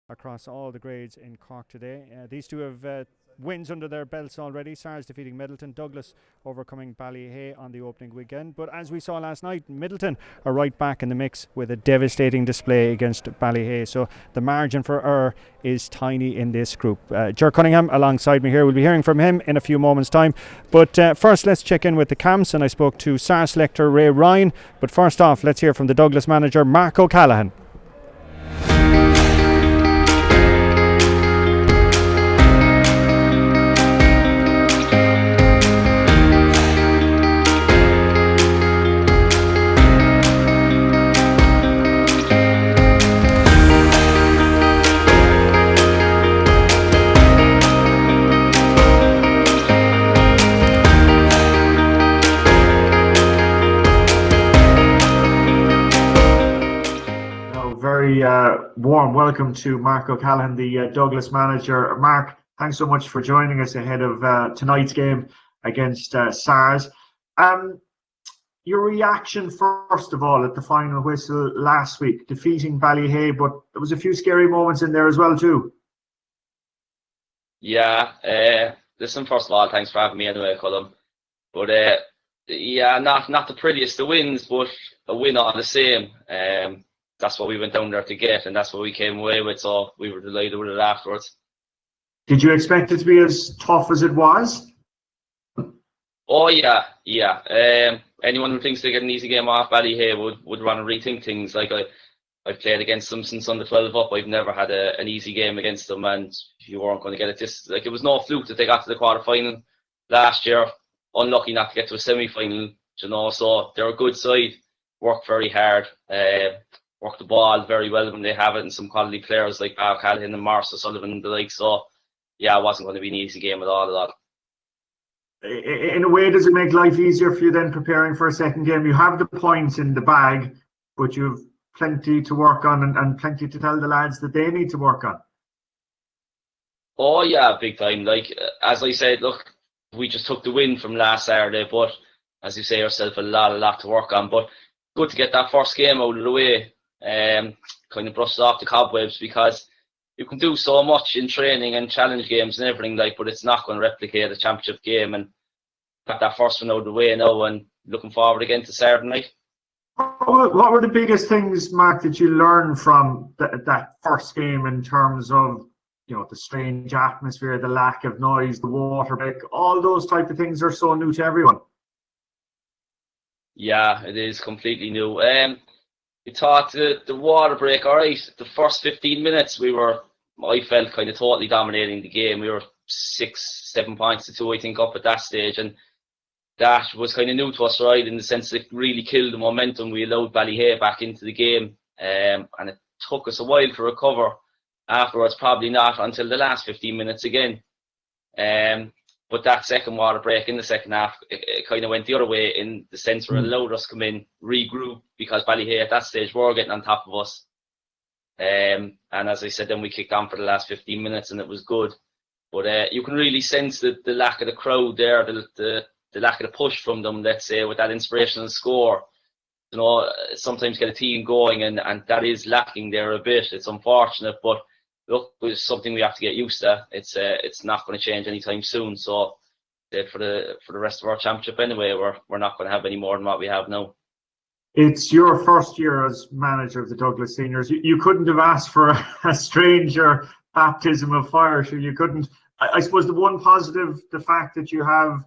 across all the grades in Cork today. These two have wins under their belts already. SARS defeating Middleton, Douglas overcoming Ballyhay on the opening weekend. But as we saw last night, Middleton are right back in the mix with a devastating display against Ballyhay. So the margin for error is tiny in this group. Ger Cunningham alongside me here. We'll be hearing from him in a few moments' time. But first, let's check in with the camps. And I spoke to SARS selector Ray Ryan. But first off, let's hear from the Douglas manager, Mark O'Callaghan. Very warm welcome to Mark O'Callaghan, the Douglas manager. Mark, thanks so much for joining us ahead of tonight's game against SARS. Your reaction, first of all, at the final whistle last week, defeating Ballyhay, but there was a few scary moments in there as well too. Yeah, listen, first of all, thanks for having me anyway, Colm. But yeah, not the prettiest of wins, but a win all the same. That's what we went down there to get, and that's what we came away with, so we were delighted with it afterwards. Did you expect it to be as tough as it was? Oh, yeah. Anyone who thinks they get an easy game off Ballyhay would want to rethink things. Like, I've played against them since under 12 up. I've never had an easy game against them, and you weren't going to get it. It was no fluke that they got to the quarter-final last year. Unlucky not to get to a semi-final, so they're a good side, work very hard. Work the ball very well when they have it, and some quality players like Bob Callahan and Morris O'Sullivan and the like. So, yeah, it wasn't going to be an easy game at all. In a way, does it make life easier for you then preparing for a second game? You have the points in the bag, but you've plenty to work on and plenty to tell the lads that they need to work on. Oh, yeah, big time. Like, as I said, look, we just took the win from last Saturday, but as you say yourself, a lot to work on. But good to get that first game out of the way. Kind of brushed off the cobwebs, because you can do so much in training and challenge games and everything, but it's not going to replicate a championship game, and got that first one out of the way now and looking forward again to Saturday night. What were the biggest things, Mark, that you learned from that first game in terms of the strange atmosphere, the lack of noise, the water break, all those type of things are so new to everyone? Yeah, it is completely new. We thought the water break, all right. The first 15 minutes, I felt kind of totally dominating the game. We were 6-7 points to 2, I think, up at that stage, and that was kind of new to us, right? In the sense that it really killed the momentum. We allowed Ballyhay back into the game, and it took us a while to recover. Afterwards, probably not until the last 15 minutes again. But that second water break in the second half, it kind of went the other way, in the sense where it allowed us to come in, regroup, because Ballyhay at that stage were getting on top of us. And as I said, then we kicked on for the last 15 minutes and it was good. But you can really sense the lack of the crowd there, the lack of the push from them, let's say, with that inspirational score. Sometimes get a team going, and that is lacking there a bit. It's unfortunate, but look, it's something we have to get used to. It's not going to change anytime soon. So for the rest of our championship anyway, we're not going to have any more than what we have now. It's your first year as manager of the Douglas Seniors. You couldn't have asked for a stranger baptism of fire. So you couldn't. I suppose the one positive, the fact that you have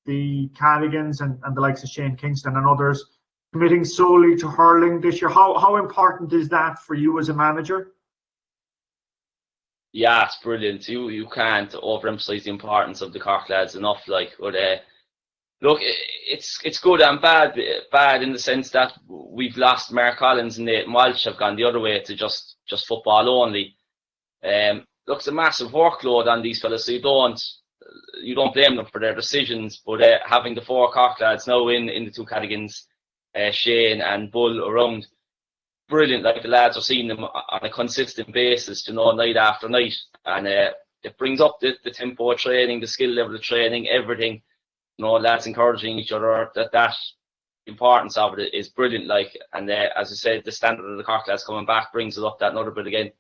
the Cadigans and the likes of Shane Kingston and others committing solely to hurling this year. How important is that for you as a manager? Yeah, it's brilliant. You can't overemphasize the importance of the Cork lads enough. Look, it's good and bad. Bad in the sense that we've lost Mark Collins and Nathan Walsh have gone the other way to just football only. Look, it's a massive workload on these fellas, so you don't blame them for their decisions. But having the 4 Cork lads now in the 2 Cadigans, Shane and Bull around, brilliant. Like, the lads are seeing them on a consistent basis, night after night, and it brings up the tempo of training, the skill level of training, everything. Lads encouraging each other. That importance of it is brilliant. As I said, the standard of the Cork lads coming back brings it up that another bit again.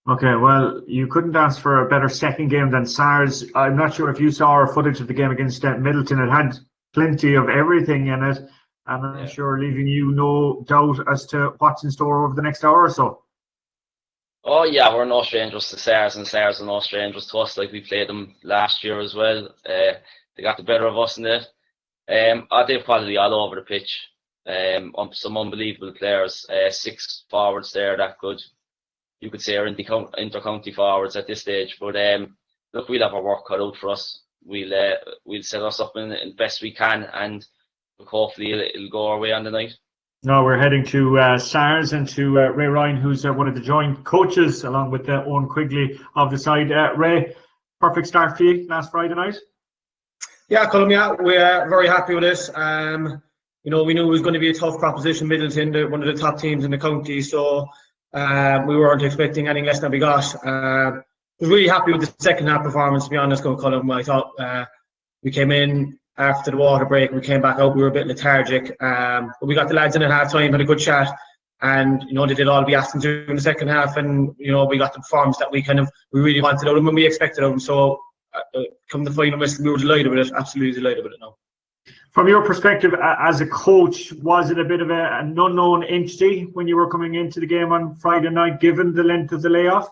Okay, well, you couldn't ask for a better second game than SARS. I'm not sure if you saw our footage of the game against Middleton. It had plenty of everything in it, and I'm Yeah. sure leaving you no doubt as to what's in store over the next hour or so. Oh yeah, we're no strangers to SARS, and SARS are no strangers to us. Like, we played them last year as well. They got the better of us in it. They've quality all over the pitch. Some unbelievable players. 6 forwards there that could, you could say, are inter-county forwards at this stage. But look, we'll have our work cut out for us. We'll set us up in the best we can, and look, hopefully it'll go our way on the night. Now we're heading to SARS and to Ray Ryan, who's one of the joint coaches, along with Owen Quigley of the side. Ray, perfect start for you last Friday night? Yeah, Colm, yeah, we're very happy with this. We knew it was going to be a tough proposition. Middleton, one of the top teams in the county, so we weren't expecting anything less than we got. I was really happy with the second half performance, to be honest, Colm. I thought we came in after the water break, we came back out, we were a bit lethargic, but we got the lads in at half time, had a good chat, and they did all we asked them to in the second half, and we got the performance that we really wanted out of them and we expected of them. So come the final whistle, we were delighted with it, absolutely delighted with it now. From your perspective as a coach, was it a bit of an unknown entity when you were coming into the game on Friday night, given the length of the layoff?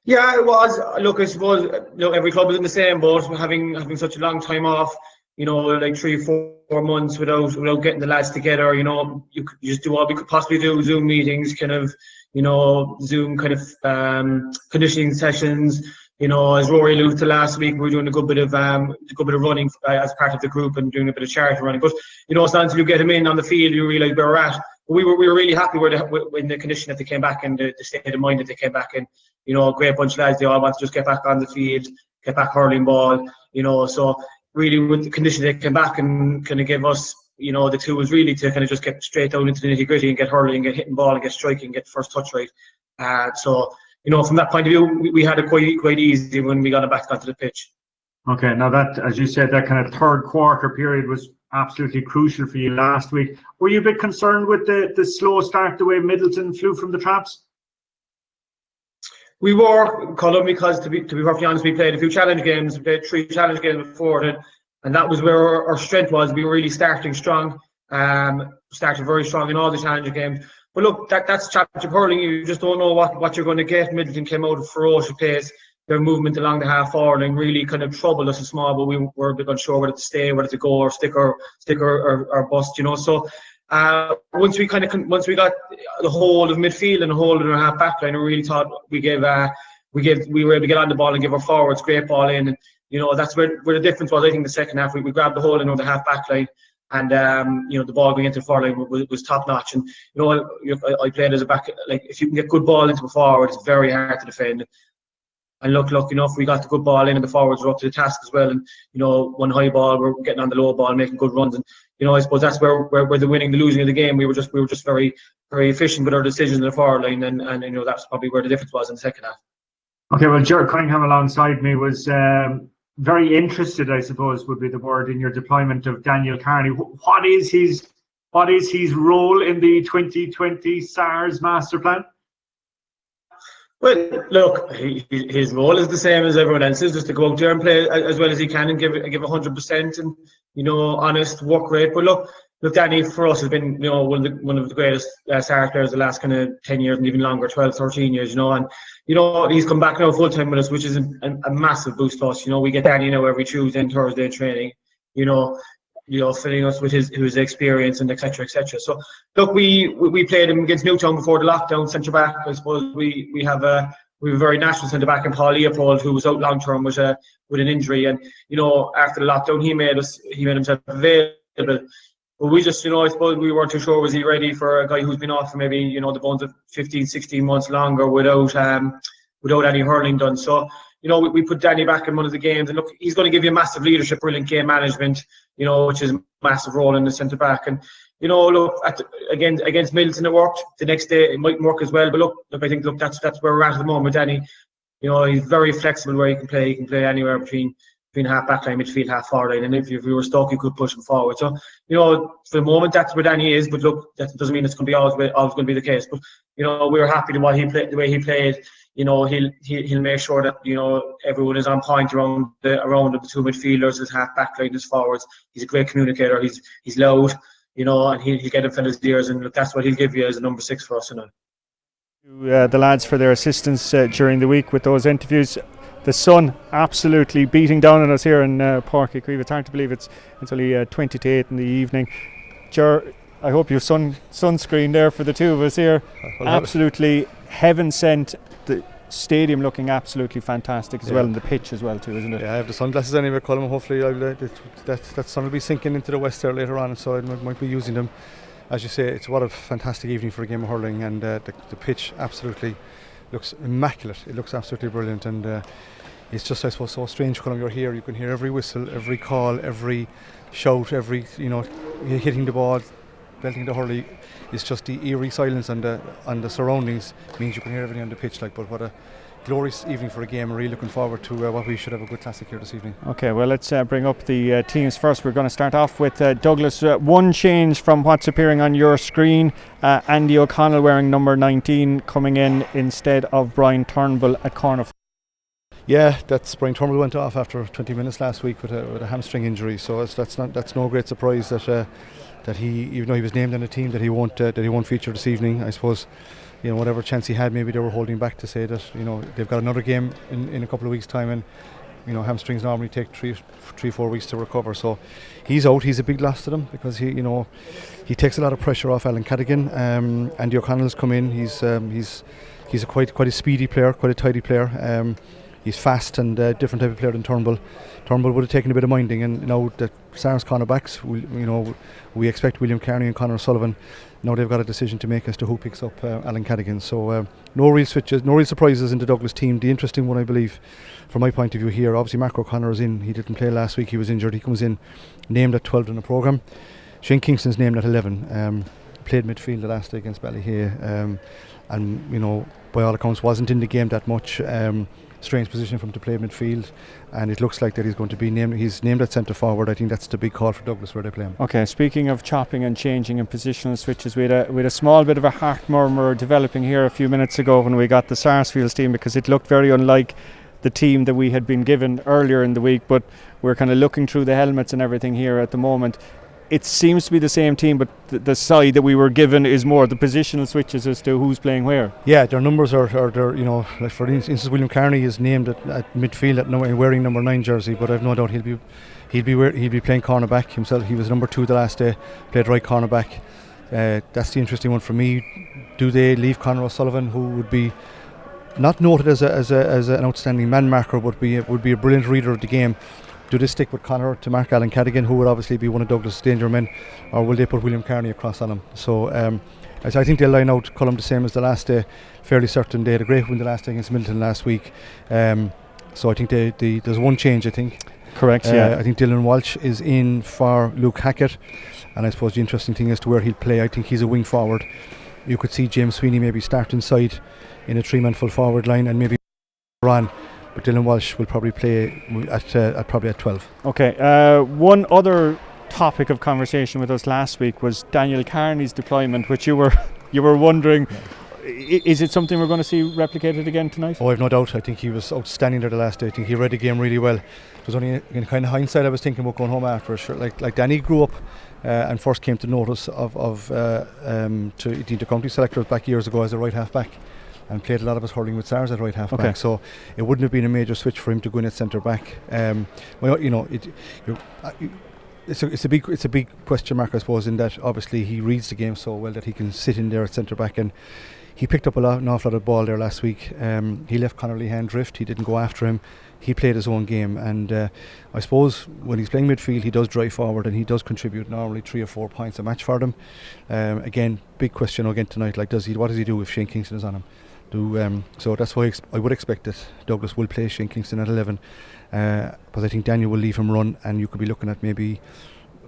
Yeah, it was. Look, I suppose every club is in the same boat, having such a long time off. Like 3-4 months without getting the lads together. You just do all we could possibly do: Zoom meetings, Zoom conditioning sessions. As Rory alluded to last week, we were doing a good bit of running as part of the group and doing a bit of charity running. But it's not until you get them in on the field you realise where we're at. But we were really happy in the condition that they came back and the state of mind that they came back in. A great bunch of lads. They all want to just get back on the field, get back hurling ball. So really, with the condition they came back and kind of give us, the two was really to kind of just get straight down into the nitty gritty and get hurling, get hitting ball, and get striking, get the first touch right. So from that point of view, we had it quite easy when we got it back onto the pitch. Okay, now that, as you said, that kind of third quarter period was absolutely crucial for you last week. Were you a bit concerned with the slow start, the way Middleton flew from the traps? We were, Colm, because to be perfectly honest, we played a few challenge games. We played 3 challenge games before it, and that was where our strength was. We were really starting strong, started very strong in all the challenge games. But look, that's championship hurling. You just don't know what you're going to get. Middleton came out at ferocious pace. Their movement along the half forward and really kind of troubled us small, but we were a bit unsure whether to stay, whether to go or stick or bust. So once we got the whole of midfield and the whole of our half back line, I really thought we were able to get on the ball and give our forwards great ball in. And that's where the difference was. I think the second half we grabbed the whole in on the half back line, and the ball going into the forward line was top notch. And I played as a back. Like, if you can get good ball into a forward, it's very hard to defend. And look enough, we got the good ball in, and the forwards were up to the task as well. And one high ball, we're getting on the low ball, making good runs. And I suppose that's where the winning, the losing of the game. We were just very, very efficient with our decisions in the forward line, and that's probably where the difference was in the second half. Okay, well, Gerard Cunningham alongside me was very interested, I suppose, would be the word, in your deployment of Daniel Carney. What is his role in the 2020 SARS master plan? Well, look, his role is the same as everyone else's, just to go out there and play as well as he can and give 100% and honest work rate. But look, Danny for us has been one of the greatest SARS players the last kind of 10 years and even longer, 12, 13 years. And he's come back now full time with us, which is a massive boost to us. We get Danny now every Tuesday and Thursday training. Filling us with his experience and etc. So look, we played him against Newtown before the lockdown, centre back. I suppose we have a very natural centre back in Paul Leopold, who was out long term with an injury, and after the lockdown he made himself available. But we just I suppose we weren't too sure, was he ready for a guy who's been off for maybe the bones of 15, 16 months longer without any hurling done. So we put Danny back in one of the games, and look, he's going to give you massive leadership, brilliant game management, which is a massive role in the centre back. And look, against Middleton it worked. The next day it might work as well. But look, I think that's where we're at the moment. Danny, he's very flexible where he can play. He can play anywhere between between half back line, midfield, half forward line, and if you were stuck, you could push him forward. So, for the moment, that's where Danny is. But look, that doesn't mean it's going to be always going to be the case. But we were happy with what he played, the way he played. He'll make sure that everyone is on point around the two midfielders, his half back line, his forwards. He's a great communicator. He's loud, and he'll get in fellas' ears, and look, that's what he'll give you as a number 6 for us tonight. The lads for their assistance during the week with those interviews. The sun absolutely beating down on us here in Páirc Uí Chaoimh. It's hard to believe it's only 20 to 8 in the evening. I hope you've sunscreen there for the two of us here. Absolutely heaven sent. The stadium looking absolutely fantastic as well, and the pitch as well too, isn't it? Yeah, I have the sunglasses anyway, Colin. Hopefully that sun will be sinking into the west there later on, so I might be using them. As you say, it's what a fantastic evening for a game of hurling, and the pitch absolutely looks immaculate. It looks absolutely brilliant, and it's just, I suppose, so strange, Colin. You're here, you can hear every whistle, every call, every shout, every hitting the ball, belting the hurley. It's just the eerie silence on the surroundings means you can hear everything on the pitch. But what a glorious evening for a game. We're really looking forward to what we should have a good classic here this evening. Okay, well, let's bring up the teams first. We're going to start off with Douglas. One change from what's appearing on your screen. Andy O'Connell wearing number 19 coming in instead of Brian Turnbull at corner. Yeah, that's Brian Turnbull went off after 20 minutes last week with a hamstring injury. So that's no great surprise that he, even though he was named on the team, that he won't feature this evening. I suppose, whatever chance he had, maybe they were holding back to say that they've got another game in a couple of weeks' time, and hamstrings normally take 3-4 weeks to recover. So he's out. He's a big loss to them because he takes a lot of pressure off Alan Cadigan. Andy O'Connell's come in. He's a quite a speedy player, quite a tidy player. He's fast and a different type of player than Turnbull. Turnbull would have taken a bit of minding, and now the Sars cornerbacks, we expect William Carney and Conor Sullivan. Now they've got a decision to make as to who picks up Alan Cadigan. So no real switches, no real surprises in the Douglas team. The interesting one, I believe, from my point of view here, obviously Mark O'Connor is in. He didn't play last week. He was injured. He comes in, named at 12 in the programme. Shane Kingston's named at 11. Played midfield the last day against Ballyhay, and by all accounts wasn't in the game that much. Strange position for him to play midfield, and it looks like that he's going to be named. He's named at centre forward. I think that's the big call for Douglas where they play him. Okay, speaking of chopping and changing and positional switches, we had a small bit of a heart murmur developing here a few minutes ago when we got the Sarsfields team, because it looked very unlike the team that we had been given earlier in the week. But we're kind of looking through the helmets and everything here at the moment. It seems to be the same team, but the side that we were given is more the positional switches as to who's playing where. Yeah, their numbers are like for instance, William Carney is named at midfield wearing number 9 jersey, but I've no doubt he'll be playing cornerback himself. He was number 2 the last day, played right cornerback. That's the interesting one for me. Do they leave Conor O'Sullivan, who would be not noted as an outstanding man marker, but would be a brilliant reader of the game? Do they stick with Conor to mark Alan Cadigan, who would obviously be one of Douglas' danger men, or will they put William Carney across on him? So I think they'll line out Cullum the same as the last day, fairly certain. They had a great win the last day against Middleton last week. So I think there's one change, I think. Correct, yeah. I think Dylan Walsh is in for Luke Hackett, and I suppose the interesting thing as to where he'll play, I think he's a wing forward. You could see James Sweeney maybe start inside in a 3-man full forward line, and maybe run. But Dylan Walsh will probably play at 12. Okay. One other topic of conversation with us last week was Daniel Carney's deployment, which you were wondering, is it something we're going to see replicated again tonight? Oh, I've no doubt. I think he was outstanding there the last day. I think he read the game really well. It was only in kind of hindsight I was thinking about going home after. Sure, like Danny grew up and first came to notice to the county selectors back years ago as a right half back, and played a lot of his hurling with Sars at right half back, so it wouldn't have been a major switch for him to go in at centre back. It's a big question mark, I suppose, in that obviously he reads the game so well that he can sit in there at centre back, and he picked up an awful lot of ball there last week. He left Conor Lehan drift. He didn't go after him. He played his own game, and I suppose when he's playing midfield he does drive forward and he does contribute normally 3 or 4 points a match for them. Again, big question again tonight, like what does he do if Shane Kingston is on him? So that's why I would expect that Douglas will play Shane Kingston at 11, but I think Daniel will leave him run, and you could be looking at maybe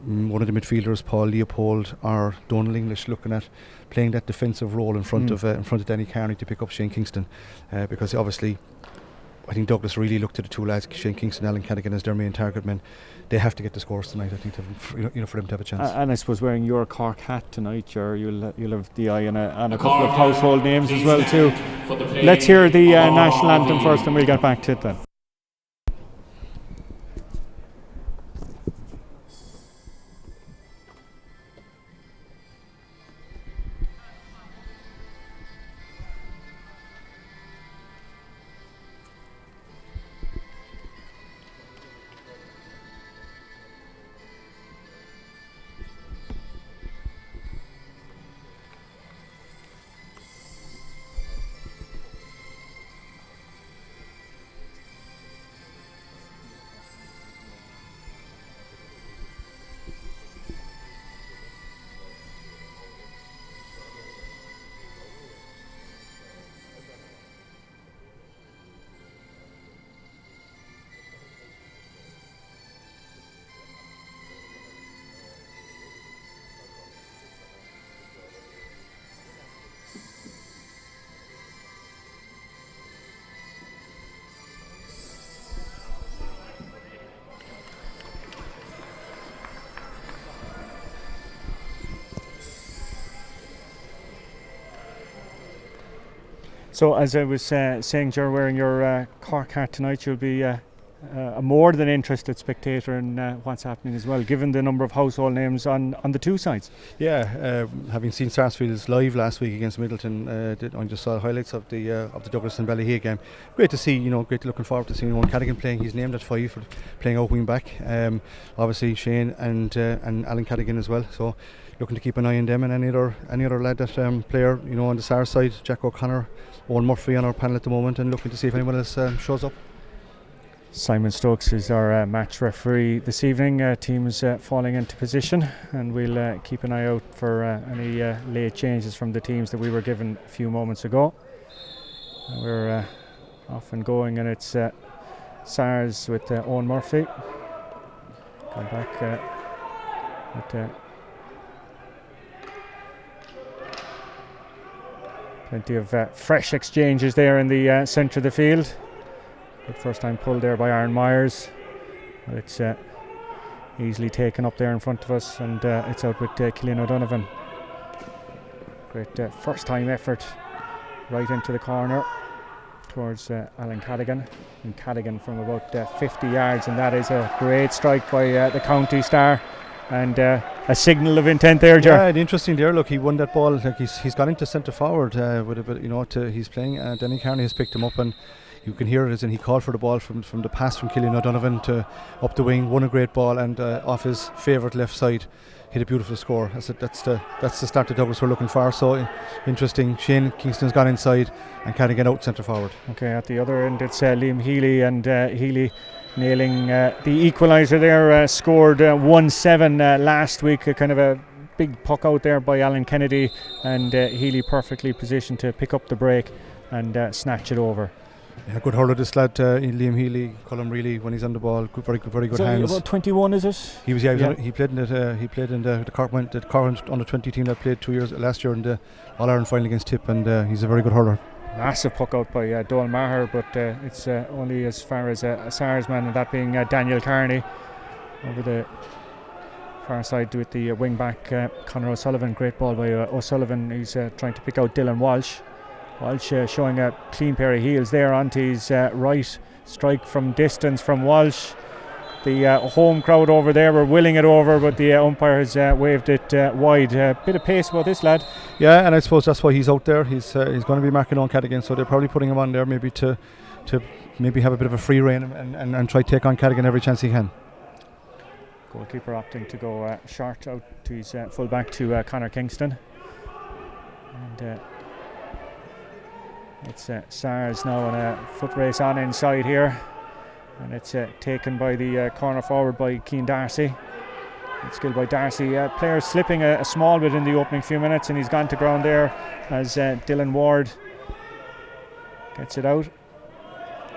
one of the midfielders, Paul Leopold or Donal English, looking at playing that defensive role in front of Danny Carney to pick up Shane Kingston, because obviously I think Douglas really looked at the two lads, Shane Kingston, Alan Cadigan, as their main target men. They have to get the scores tonight, I think, for them to have a chance. And I suppose wearing your Cork hat tonight, you'll have the eye on a couple of household names as well too. Let's hear the national anthem first, and we'll get back to it then. So as I was saying, you're wearing your Cork hat tonight. You'll be a more than interested spectator in what's happening as well, given the number of household names on the two sides. Yeah, having seen Sarsfields live last week against Middleton, I just saw highlights of the Douglas and Ballyhea game. Great to see, looking forward to seeing Owen Cadigan playing. He's named at 5 for playing out wing back. Obviously Shane and Alan Cadigan as well. So looking to keep an eye on them and any other lad that player, on the Sars side, Jack O'Connor, Owen Murphy on our panel at the moment, and looking to see if anyone else shows up. Simon Stokes is our match referee this evening. Teams falling into position, and we'll keep an eye out for any late changes from the teams that we were given a few moments ago. We're off and going, and it's Sars with Owen Murphy. Come back with plenty of fresh exchanges there in the centre of the field. Good first time pull there by Aaron Myers. But it's easily taken up there in front of us, and it's out with Cillian O'Donovan. Great first time effort right into the corner towards Alan Cadigan. And Cadigan from about 50 yards, and that is a great strike by the county star. And a signal of intent there, Ger. Yeah, interesting there. Look, he won that ball. Like he's gone into centre forward with a bit. He's playing. Denny Carney has picked him up, and you can hear it as in he called for the ball from the pass from Cillian O'Donovan to up the wing. Won a great ball, and off his favourite left side, hit a beautiful score. That's the start that Douglas were looking for. So interesting. Shane Kingston's gone inside, and Cadigan out centre forward. Okay, at the other end it's Liam Healy, and Healy nailing the equaliser there. Scored 1-7 last week. Kind of a big puck out there by Alan Kennedy, and Healy perfectly positioned to pick up the break and snatch it over. Yeah, good hurler this lad, Liam Healy. Colin really when he's on the ball, very good hands. About 21, is it? He was he played in the Cork under 20 team that played last year in the All Ireland final against Tip, and he's a very good hurler. Massive puck out by Doyle Maher, but it's only as far as a Sars man, and that being Daniel Carney over the far side with the wing back Conor O'Sullivan. Great ball by O'Sullivan. He's trying to pick out Dylan Walsh. Walsh showing a clean pair of heels there onto his right. Strike from distance from Walsh. The home crowd over there were willing it over, but the umpire has waved it wide. Bit of pace about this lad. Yeah, and I suppose that's why he's out there. He's going to be marking on Cadigan, so they're probably putting him on there maybe to maybe have a bit of a free rein and try to take on Cadigan every chance he can. Goalkeeper opting to go short out to his full back to Conor Kingston. And it's Sars now on a foot race on inside here. And it's taken by the corner forward by Cian Darcy. It's skill by Darcy. Player slipping a small bit in the opening few minutes, and he's gone to ground there as Dylan Ward gets it out.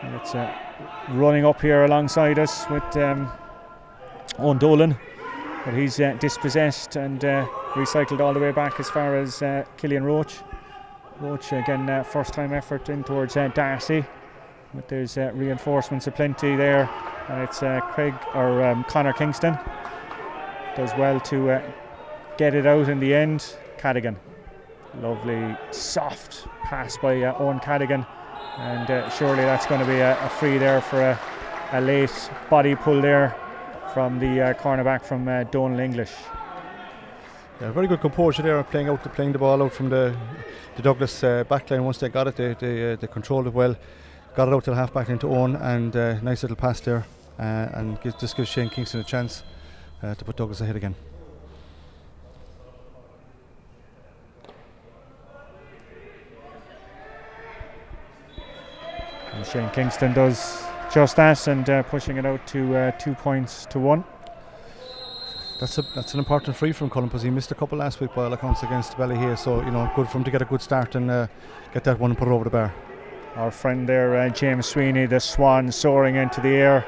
And it's running up here alongside us with Owen Dolan, but he's dispossessed and recycled all the way back as far as Killian Roach. Roach again, first time effort in towards Darcy. But there's reinforcements aplenty there, and it's Connor Kingston does well to get it out in the end. Cadigan, lovely soft pass by Owen Cadigan, and surely that's going to be a free there for a late body pull there from the cornerback from Donal English. Yeah, very good composure there, playing the ball out from the Douglas backline. Once they got it, they controlled it well, got it out to the half back into Owen, and nice little pass there, and just gives Shane Kingston a chance to put Douglas ahead again. And Shane Kingston does just that, and pushing it out to 2 points to 1. That's an important free from Cullen, because he missed a couple last week by all accounts against Ballyhay, so good for him to get a good start and get that one and put it over the bar. Our friend there, James Sweeney, the Swan soaring into the air,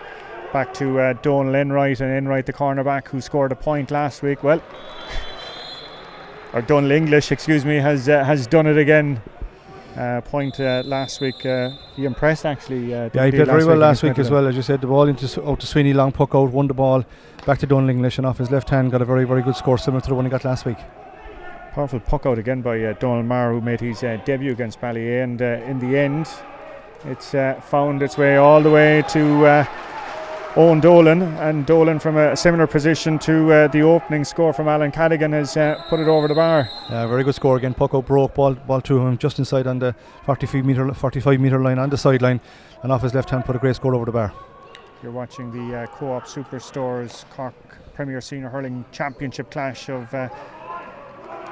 back to Donal Enright, and Enright the cornerback who scored a point last week. Well, or Donal English, excuse me, has done it again. Point last week. He impressed actually. Yeah, he played very well last week as well. As you said, the ball out to Sweeney, long puck out, won the ball back to Donal English, and off his left hand got a very, very good score, similar to the one he got last week. Powerful puck out again by Donal Maher, who made his debut against Ballyhay, and in the end it's found its way all the way to Owen Dolan, and Dolan from a similar position to the opening score from Alan Cadigan has put it over the bar. Very good score again. Puck out broke, ball to him just inside on the 45 metre line on the sideline, and off his left hand put a great score over the bar. You're watching the Co-op Superstores Cork Premier Senior Hurling Championship clash of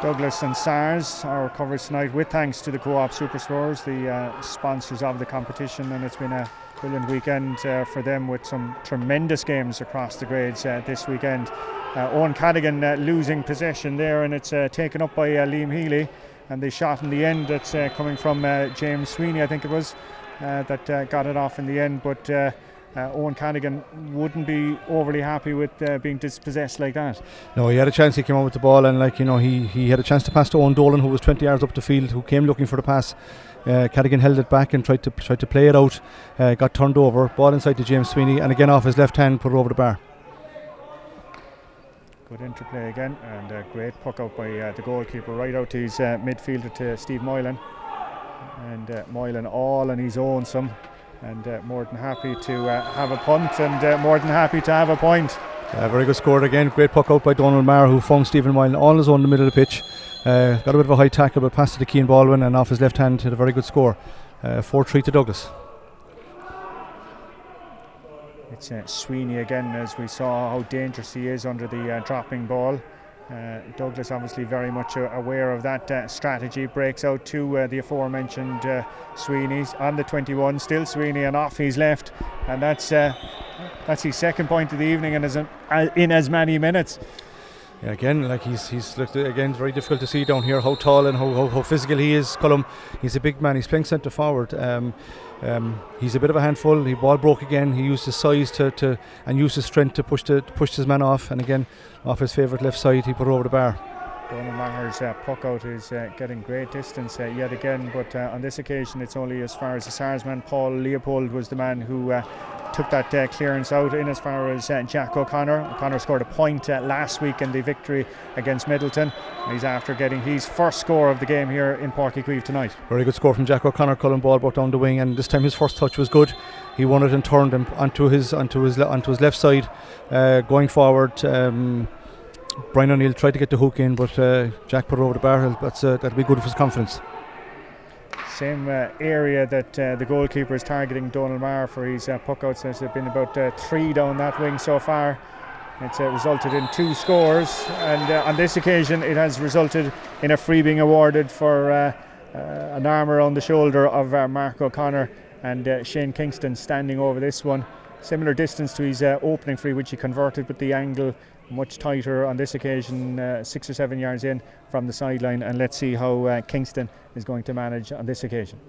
Douglas and Sars. Our coverage tonight with thanks to the Co-op Superstores, the sponsors of the competition, and it's been a brilliant weekend for them, with some tremendous games across the grades this weekend. Owen Cadigan losing possession there, and it's taken up by Liam Healy, and the shot in the end that's coming from James Sweeney, I think it was, that got it off in the end, but Owen Cadigan wouldn't be overly happy with being dispossessed like that. No, he had a chance. He came on with the ball, and he had a chance to pass to Owen Dolan, who was 20 yards up the field, who came looking for the pass. Cadigan held it back and tried to play it out, got turned over, ball inside to James Sweeney, and again off his left hand put it over the bar. Good interplay again, and a great puck out by the goalkeeper right out to his midfielder, to Steve Moylan, and Moylan all on his own some, and more than happy to have a punt, and more than happy to have a point. Very good score again. Great puck out by Donal Maher, who found Stephen Moylan all on his own in the middle of the pitch. Got a bit of a high tackle, but passed to the Keane Baldwin, and off his left hand hit a very good score. 4-3 to Douglas. It's Sweeney again, as we saw how dangerous he is under the dropping ball. Douglas obviously very much aware of that strategy. Breaks out to the aforementioned Sweeney's on the 21, still Sweeney, and off his left, and that's his second point of the evening, and in as many minutes. Yeah, again, he's looked again, very difficult to see down here how tall and how physical he is. Cullum, he's a big man. He's playing centre forward. He's a bit of a handful. He ball broke again. He used his size and used his strength to push his man off, and again off his favourite left side he put it over the bar. Donal Maher's puck out is getting great distance yet again, but on this occasion it's only as far as the Sarsman. Paul Leopold was the man who took that clearance out in as far as Jack O'Connor. O'Connor scored a point last week in the victory against Middleton. He's after getting his first score of the game here in Páirc Uí Chaoimh tonight. Very good score from Jack O'Connor. Cullen ball brought down the wing, and this time his first touch was good. He won it and turned him onto his left side, going forward. Brian O'Neill tried to get the hook in, but Jack put it over the bar. That'll be good for his confidence. Same area that the goalkeeper is targeting Donal Maher for his puck outs. There's been about 3 down that wing so far. It's resulted in 2 scores, and on this occasion it has resulted in a free being awarded for an arm around the shoulder of Mark O'Connor, and Shane Kingston standing over this one. Similar distance to his opening free, which he converted, but the angle much tighter on this occasion, 6 or 7 yards in from the sideline, and let's see how Kingston is going to manage on this occasion.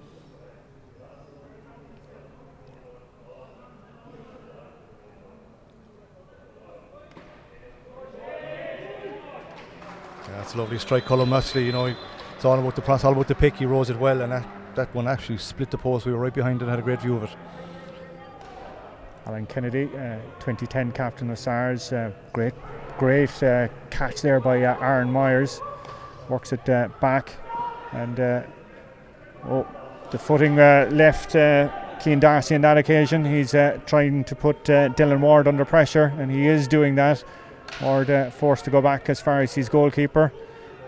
Yeah, that's a lovely strike, Cullum. Actually, it's all about the press, all about the pick. He rose it well, and that that one actually split the post. We were right behind it and had a great view of it. Alan Kennedy, 2010 captain of Sars, great catch there by Aaron Myers. Works it back, and the footing left Cian Darcy on that occasion. He's trying to put Dylan Ward under pressure, and he is doing that. Ward forced to go back as far as his goalkeeper,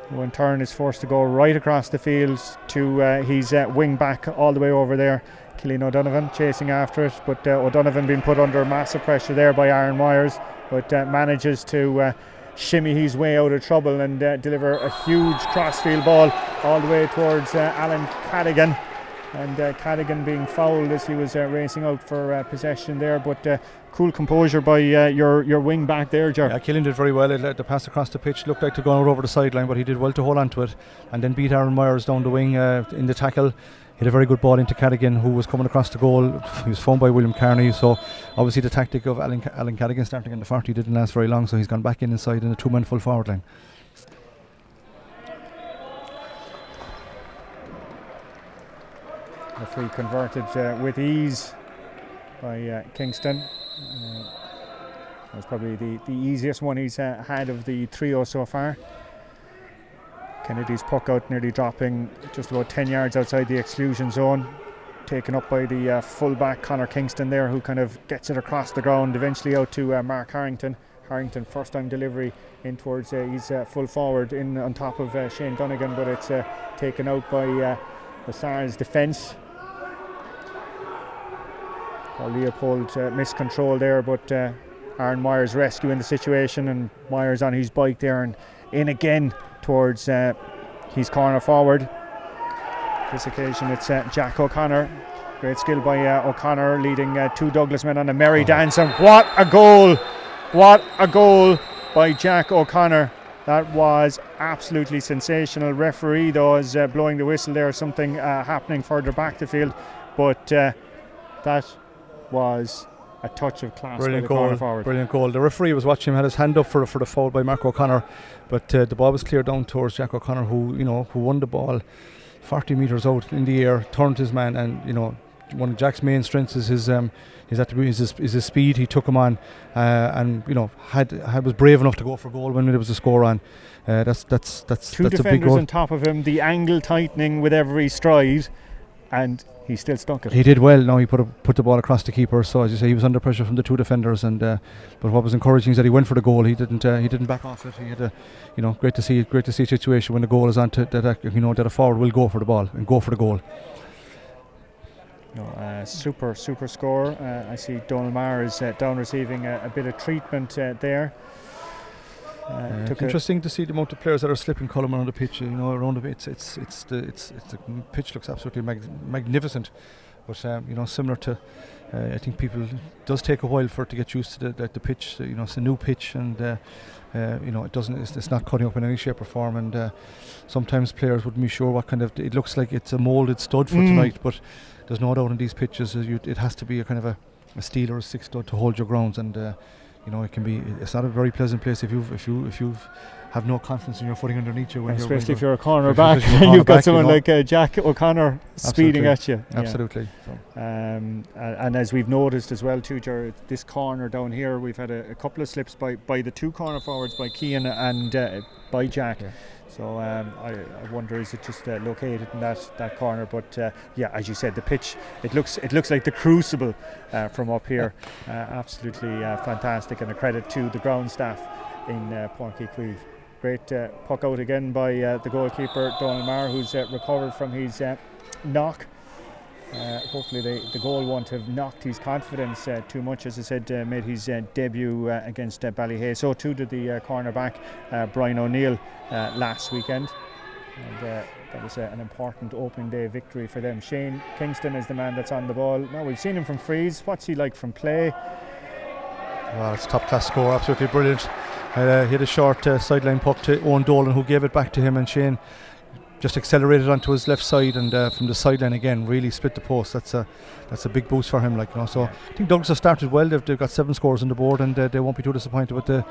who in turn is forced to go right across the field to his wing back all the way over there. Cillian O'Donovan chasing after it, but O'Donovan being put under massive pressure there by Aaron Myers, but manages to shimmy his way out of trouble and deliver a huge crossfield ball all the way towards Alan Cadigan, and Cadigan being fouled as he was racing out for possession there, but cool composure by your wing back there, Ger. Yeah, Cillian did very well. The pass across the pitch looked like to go over the sideline, but he did well to hold on to it and then beat Aaron Myers down the wing in the tackle. Hit a very good ball into Cadigan, who was coming across the goal. He was found by William Carney, so obviously the tactic of Alan Cadigan starting in the 40 didn't last very long, so he's gone back inside in a 2-man full forward line. The free converted with ease by Kingston. That was probably the easiest one he's had of the trio so far. Kennedy's puck out, nearly dropping just about 10 yards outside the exclusion zone. Taken up by the full-back Conor Kingston there, who kind of gets it across the ground, eventually out to Mark Harrington. Harrington, first-time delivery in towards his full forward in on top of Shane Dunnigan, but it's taken out by the Sars defence. Leopold missed control there, but Aaron Myers rescuing the situation, and Myers on his bike there and in again towards his corner forward. This occasion it's Jack O'Connor. Great skill by O'Connor, leading two Douglas men on a merry dance, and what a goal! What a goal by Jack O'Connor. That was absolutely sensational. Referee though is blowing the whistle there, something happening further back the field, but that was a touch of class. Brilliant by the corner goal, forward. brilliant goal. The referee was watching him, had his hand up for the foul by Mark O'Connor, but the ball was cleared down towards Jack O'Connor, who won the ball 40 metres out in the air, turned his man, and one of Jack's main strengths is his speed. He took him on, and was brave enough to go for goal when there was a score on. That's Two that's a big defenders goal. on top of him, the angle tightening with every stride, and he still stuck it. He did well. Now he put the ball across the keeper. So as you say, he was under pressure from the two defenders. And but what was encouraging is that he went for the goal. He didn't back off it. He had great to see a situation when the goal is on that a forward will go for the ball and go for the goal. Super score. I see Donal Maher is down receiving a bit of treatment there. Interesting to see the amount of players that are slipping column around the pitch. Around the the pitch looks absolutely magnificent, but similar to I think people, it does take a while for it to get used to the pitch. It's a new pitch, and it's not cutting up in any shape or form. And sometimes players wouldn't be sure what kind of, it looks like it's a moulded stud for tonight, but there's no doubt in these pitches it has to be a kind of a steel or a six stud to hold your grounds. And it's not a very pleasant place if you have no confidence in your footing underneath you, especially if you're a corner back. You've got someone like Jack O'Connor speeding at you. Absolutely. And as we've noticed as well too, Jared, this corner down here, we've had a couple of slips by the two corner forwards, by Cian and by Jack. Yeah. So I wonder, is it just located in that corner? But as you said, the pitch, it looks like the crucible from up here. Absolutely fantastic, and a credit to the ground staff in Páirc Uí Chaoimh. Great puck out again by the goalkeeper Donal Maher, who's recovered from his knock. Hopefully the goal won't have knocked his confidence too much. As I said, made his debut against Ballyhay. So too did the cornerback Brian O'Neill last weekend. And that was an important opening day victory for them. Shane Kingston is the man that's on the ball. Now, we've seen him from frees. What's he like from play? Well, it's top class score, absolutely brilliant. He had a short sideline puck to Owen Dolan, who gave it back to him, and Shane just accelerated onto his left side, and from the sideline again really split the post. That's a big boost for him, So I think Douglas have started well. They've got 7 scores on the board, and they won't be too disappointed with the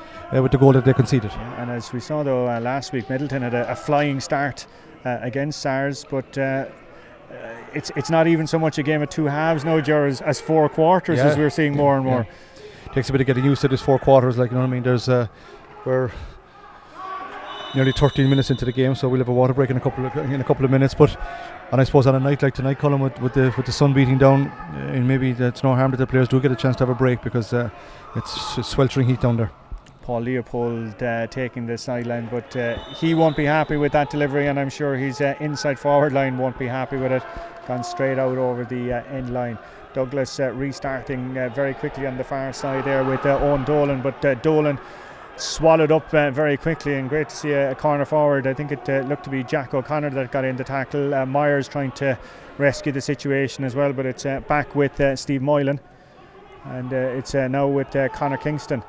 goal that they conceded. Yeah, and as we saw though last week, Middleton had a flying start against Sars, but it's not even so much a game of two halves now, Ger, as 4 quarters, as we're seeing more and more. Takes a bit of getting used to this 4 quarters, like, you know what I mean. There's we're nearly 13 minutes into the game, so we'll have a water break in a couple of minutes. And I suppose on a night like tonight, Colin, with the sun beating down, and maybe it's no harm that the players do get a chance to have a break, because it's sweltering heat down there. Paul Leopold taking the sideline, but he won't be happy with that delivery, and I'm sure his inside forward line won't be happy with it. Gone straight out over the end line. Douglas restarting very quickly on the far side there with Owen Dolan, but Dolan swallowed up very quickly, and great to see a corner forward. I think it looked to be Jack O'Connor that got in the tackle. Myers trying to rescue the situation as well, but it's back with Steve Moylan, and it's now with Connor Kingston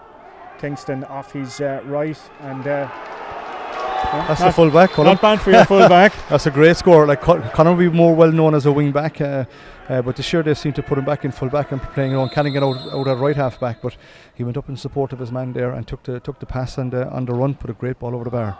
off his right, and that's the full back, Colin. Not bad for your full back. That's a great score. Like, Connor will be more well known as a wing back, but this year they seem to put him back in full back and playing on Canningan out at right half back, but he went up in support of his man there and took the pass and on the run put a great ball over the bar.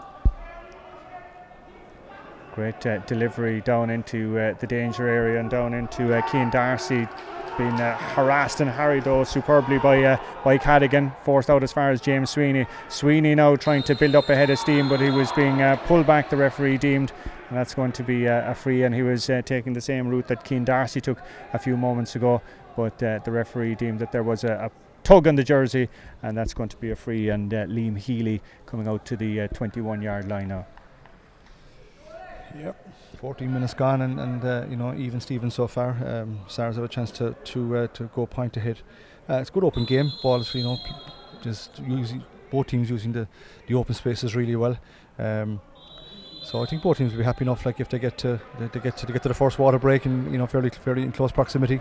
Great delivery down into the danger area and down into Cian Darcy. Been harassed and harried though superbly by Cadigan, forced out as far as James Sweeney. Sweeney now trying to build up a head of steam, but he was being pulled back, the referee deemed, and that's going to be a free, and he was taking the same route that Cian Darcy took a few moments ago, but the referee deemed that there was a tug on the jersey, and that's going to be a free, and Liam Healy coming out to the 21-yard line now. Yep. 14 minutes gone, and even Steven so far. Sars have a chance to go point ahead. It's a good open game. Ball is, just using both teams using the open spaces really well. So I think both teams will be happy enough. Like if they get to the first water break, and fairly in close proximity.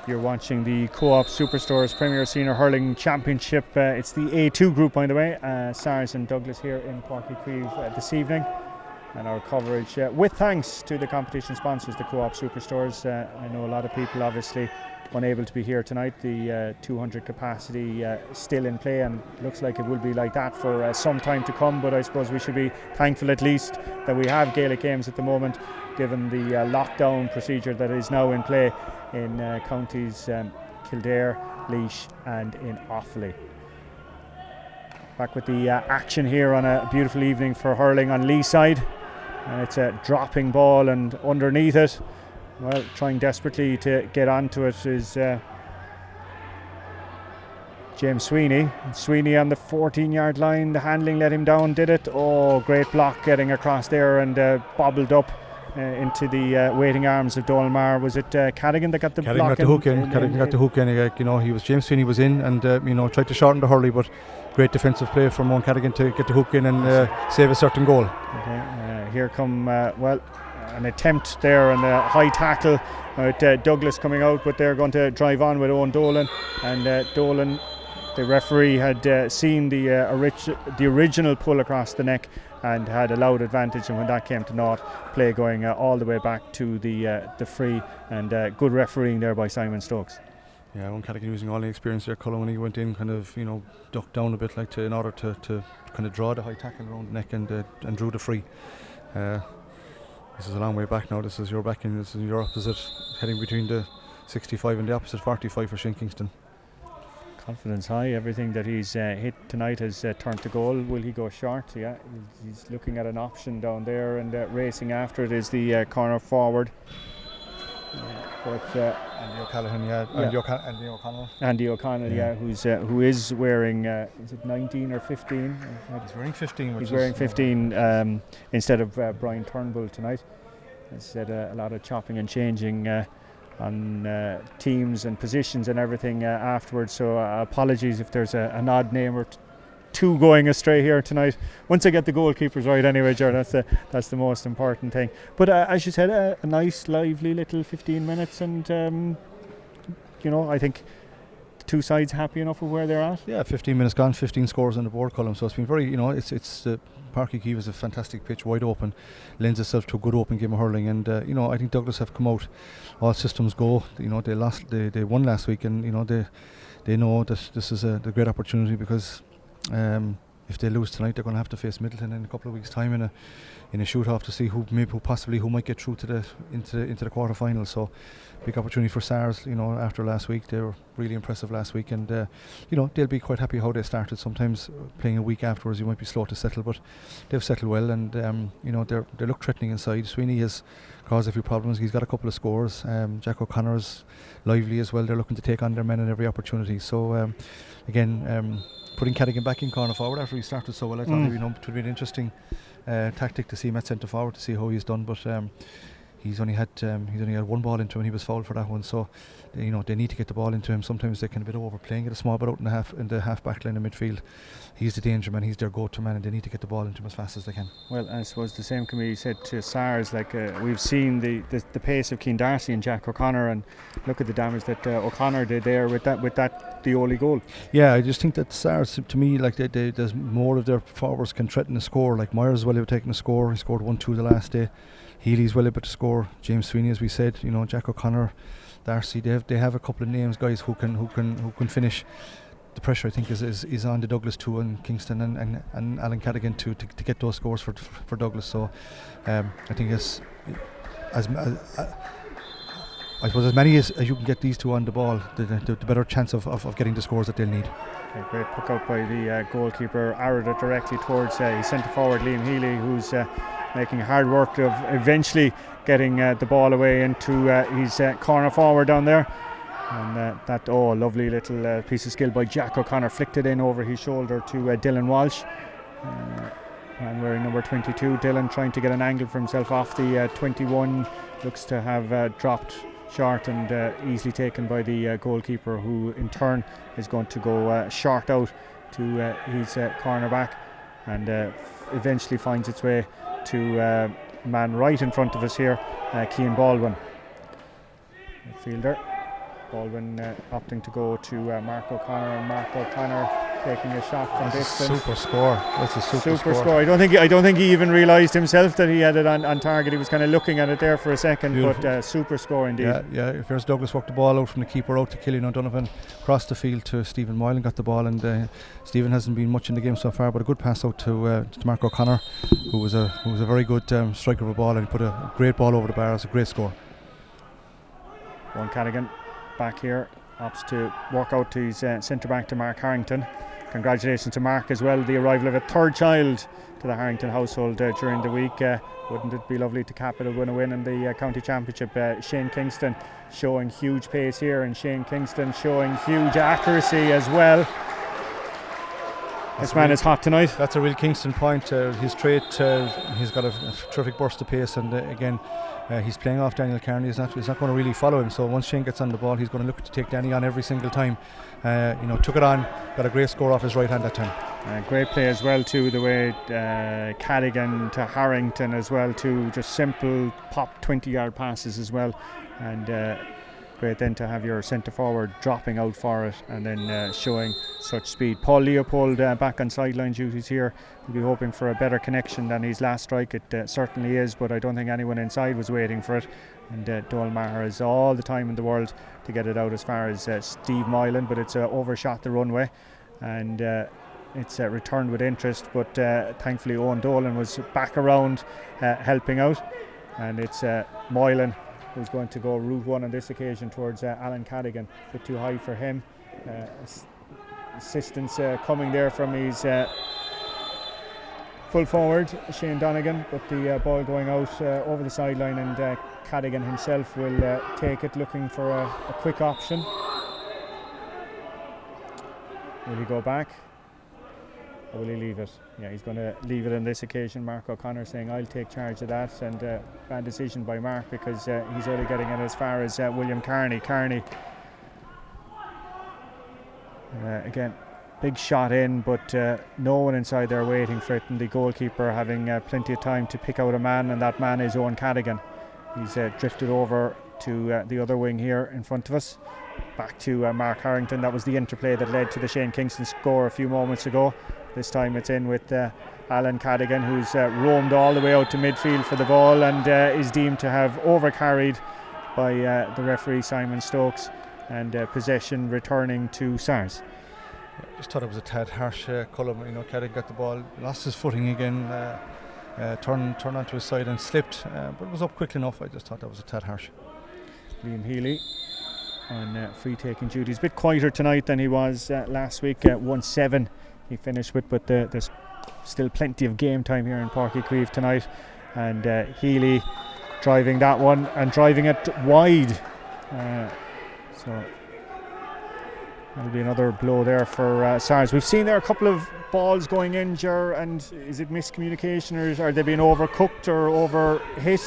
You're watching the Co-op Superstores Premier Senior Hurling Championship. It's the A2 group, by the way. Sars and Douglas here in Páirc Uí Chaoimh this evening. And our coverage with thanks to the competition sponsors, the Co-op Superstores. I know a lot of people obviously unable to be here tonight. The 200 capacity still in play, and looks like it will be like that for some time to come, but I suppose we should be thankful at least that we have Gaelic games at the moment, given the lockdown procedure that is now in play in counties Kildare, Laois and in Offaly. Back with the action here on a beautiful evening for hurling on Lee side. And it's a dropping ball, and underneath it, well, trying desperately to get onto it is James Sweeney. Sweeney on the 14-yard line. The handling let him down, did it? Oh, great block getting across there, and bobbled up into the waiting arms of Donal Maher. Was it Cadigan that got the block? Got the hook in. Cadigan got the hook in. He was James Sweeney was in, and tried to shorten the hurley, but great defensive play from Owen Cadigan to get the hook in and save a certain goal. Okay, here come an attempt there and a high tackle with Douglas coming out, but they're going to drive on with Owen Dolan, and Dolan, the referee, had seen the original pull across the neck and had allowed advantage, and when that came to naught, play going all the way back to the free, and good refereeing there by Simon Stokes. Yeah, Owen Cadigan using all the experience there, Colin, when he went in, kind of ducked down a bit, in order to kind of draw the high tackle around the neck and drew the free. This is a long way back now. This is your back in. This is your opposite, heading between the 65 and the opposite 45 for Shane Kingston. Confidence high. Everything that he's hit tonight has turned to goal. Will he go short? Yeah, he's looking at an option down there, and racing after it is the corner forward. Andy O'Callaghan, Andy O'Connell, who is wearing is it 19 or 15? He's wearing 15. He's wearing 15 instead of Brian Turnbull tonight. As said, a lot of chopping and changing on teams and positions and everything afterwards. So apologies if there's an odd name or two going astray here tonight. Once I get the goalkeepers right, anyway, Jared, that's the most important thing. But as you said, a nice, lively little 15 minutes, and I think the two sides happy enough with where they're at. Yeah, 15 minutes gone, 15 scores on the board column. So it's been very, it's Páirc Uí Chaoimh is a fantastic pitch, wide open, lends itself to a good open game of hurling, and I think Douglas have come out, all systems go. They won last week, and they know that this is a great opportunity, because if they lose tonight, they're going to have to face Middleton in a couple of weeks' time in a shoot-off to see who might get through to into the quarter-final. So big opportunity for Sars. After last week, they were really impressive last week, and they'll be quite happy how they started. Sometimes playing a week afterwards, you might be slow to settle, but they've settled well, and they look threatening inside. Sweeney has caused a few problems. He's got a couple of scores. Jack O'Connor's lively as well. They're looking to take on their men in every opportunity. So again, putting Cadigan back in corner forward after he started so well, I thought it would be an interesting tactic to see him at centre forward to see how he's done. But he's only had one ball into him and he was fouled for that one. So they need to get the ball into him. Sometimes they can a bit overplaying, get a small bit out in the half back line in midfield. He's the danger man, he's their go-to man, and they need to get the ball into him as fast as they can. Well, I suppose the same can be said to Sars. We've seen the pace of Cian Darcy and Jack O'Connor, and look at the damage that O'Connor did there with the only goal. Yeah, I just think that Sars, to me, there's more of their forwards can threaten a score. Like Myers is well able to take a score. He scored 1-2 the last day. Healy's well able to score. James Sweeney, as we said, Jack O'Connor, Darcy. They have a couple of names, guys who can finish. The pressure, I think, is on the Douglas too, and Kingston and Alan Cadigan to get those scores for Douglas. So I think I suppose as many as you can get these two on the ball, the better chance of getting the scores that they'll need. Okay, great pick up by the goalkeeper. Arrowed it directly towards his centre forward Liam Healy, who's making hard work of eventually getting the ball away into his corner forward down there. And that lovely little piece of skill by Jack O'Connor, flicked it in over his shoulder to Dylan Walsh. And we're in number 22. Dylan trying to get an angle for himself off the 21. Looks to have dropped short and easily taken by the goalkeeper, who in turn is going to go short out to his corner back, and eventually finds its way to a man right in front of us here, Cian Baldwin, midfielder. Baldwin opting to go to Mark O'Connor, and Mark O'Connor taking a shot from distance. Super score. That's a super score. I don't think he even realised himself that he had it on target. He was kind of looking at it there for a second. Beautiful. But super score indeed. Yeah. If there's Douglas walked the ball out from the keeper out to Killian O'Donovan, across the field to Stephen Moylan, got the ball, and Stephen hasn't been much in the game so far, but a good pass out to Mark O'Connor, who was a very good striker of a ball, and put a great ball over the bar. It's a great score. One Cadigan back here, opts to walk out to his centre back to Mark Harrington. Congratulations to Mark as well, the arrival of a third child to the Harrington household during the week. Wouldn't it be lovely to cap it with a win in the county championship? Shane Kingston showing huge pace here, and Shane Kingston showing huge accuracy as well. This man is hot tonight. That's a real Kingston point. His trait, he's got a terrific burst of pace, and again, he's playing off Daniel Carney. He's not going to really follow him. So once Shane gets on the ball, he's going to look to take Danny on every single time. Took it on, got a great score off his right hand that time. Great play as well too, the way Cadigan to Harrington as well too, just simple pop 20-yard passes as well, and great then to have your centre forward dropping out for it and then showing such speed. Paul Leopold back on sideline duties here. We'll be hoping for a better connection than his last strike. It certainly is, but I don't think anyone inside was waiting for it. And Doyle Maher has all the time in the world to get it out as far as Steve Moylan, but it's overshot the runway, and it's returned with interest, but thankfully Owen Dolan was back around helping out, and it's Moylan who's going to go route one on this occasion towards Alan Cadigan. A bit too high for him. Assistance coming there from his full forward Shane Donegan, but the ball going out over the sideline, and Cadigan himself will take it, looking for a quick option. Will he go back, or will he leave it? Yeah, he's going to leave it on this occasion. Mark O'Connor saying, I'll take charge of that, and bad decision by Mark, because he's only getting it as far as William Carney. Again, big shot in, but no one inside there waiting for it, and the goalkeeper having plenty of time to pick out a man, and that man is Owen Cadigan. He's drifted over to the other wing here in front of us, back to Mark Harrington. That was the interplay that led to the Shane Kingston score a few moments ago. This time it's in with Alan Cadigan, who's roamed all the way out to midfield for the ball, and is deemed to have overcarried by the referee Simon Stokes, and possession returning to Sars. Just thought it was a tad harsh, Cullum. Carrick got the ball, lost his footing again, turned onto his side and slipped, but it was up quickly enough. I just thought that was a tad harsh. Liam Healy on free taking duties. A bit quieter tonight than he was last week. 1-7 he finished with, but there's still plenty of game time here in Páirc Uí Chaoimh tonight. And Healy driving that one and driving it wide. So that'll be another blow there for SARS. We've seen there a couple of balls going in, Ger, and is it miscommunication or are they being overcooked or over hit?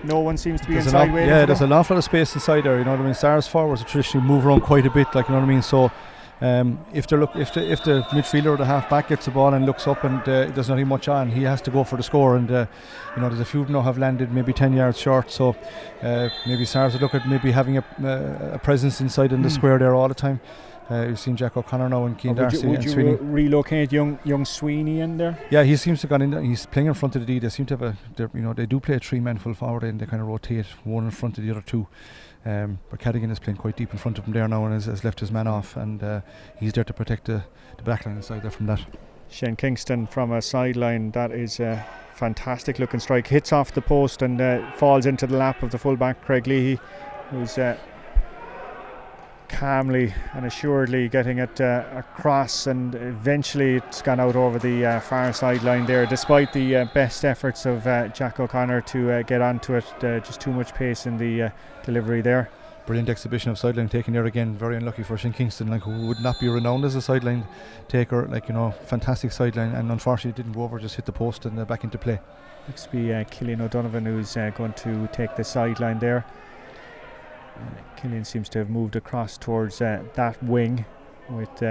No one seems to be inside waiting. Yeah, there's an awful lot of space inside there. You know what I mean? SARS forwards traditionally move around quite a bit, like, you know what I mean. So if the midfielder or the half back gets the ball and looks up and there's not much on, he has to go for the score. And there's a few of them now have landed maybe 10 yards short. So maybe SARS would look at maybe having a presence inside in the square there all the time. You've seen Jack O'Connor now and Keane Darcy and Sweeney. Would you relocate young Sweeney in there? Yeah, he seems to have gone in there. He's playing in front of the D. They seem to have they do play a 3-man full forward and they kind of rotate one in front of the other two. But Cadigan is playing quite deep in front of him there now and has left his man off, and he's there to protect the backline inside there from that. Shane Kingston from a sideline, that is a fantastic looking strike. Hits off the post and falls into the lap of the fullback Craig Leahy, who's calmly and assuredly getting it across, and eventually it's gone out over the far sideline there, despite the best efforts of Jack O'Connor to get onto it. Just too much pace in the delivery there. Brilliant exhibition of sideline taking there again. Very unlucky for Shane Kingston, who would not be renowned as a sideline taker. Fantastic sideline, and unfortunately it didn't go over, just hit the post and back into play. Looks to be Killian O'Donovan who's going to take the sideline there. Killian seems to have moved across towards that wing with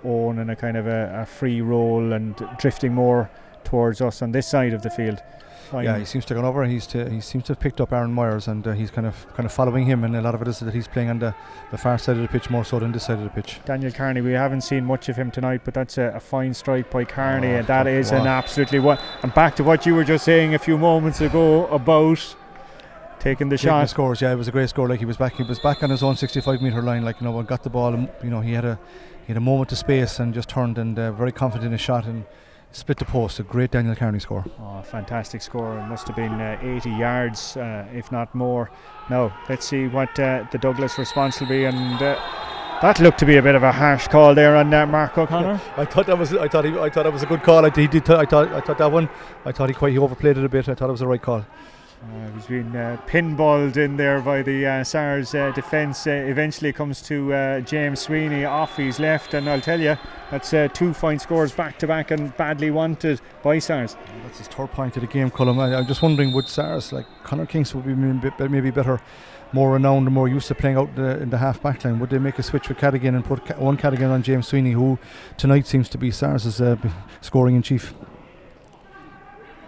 Owen in a kind of a free roll and drifting more towards us on this side of the field. Yeah, he seems to have gone over. He seems to have picked up Aaron Myers, and he's kind of following him, and a lot of it is that he's playing on the far side of the pitch more so than this side of the pitch. Daniel Carney, we haven't seen much of him tonight, but that's a fine strike by Carney, and that is an absolutely and back to what you were just saying a few moments ago about taking the shot. The scores, yeah, it was a great score. He was back on his own 65-metre line. Got the ball. He had a moment of space and just turned and very confident in his shot and split the post. A great Daniel Carney score. Oh, fantastic score. It must have been 80 yards, if not more. Now let's see what the Douglas response will be, and that looked to be a bit of a harsh call there on Mark O'Connor. I thought that was a good call. I thought that one. I thought he overplayed it a bit. I thought it was the right call. He's been pinballed in there by the SARS defence. Eventually comes to James Sweeney off his left, and I'll tell you, that's 2 fine scores back to back and badly wanted by SARS. That's his third point of the game, Cullum. I'm just wondering, would SARS, Conor Kingston would be maybe better, more renowned and more used to playing out in the half back line, would they make a switch with Cadigan and put one Cadigan on James Sweeney, who tonight seems to be SARS' scoring in chief?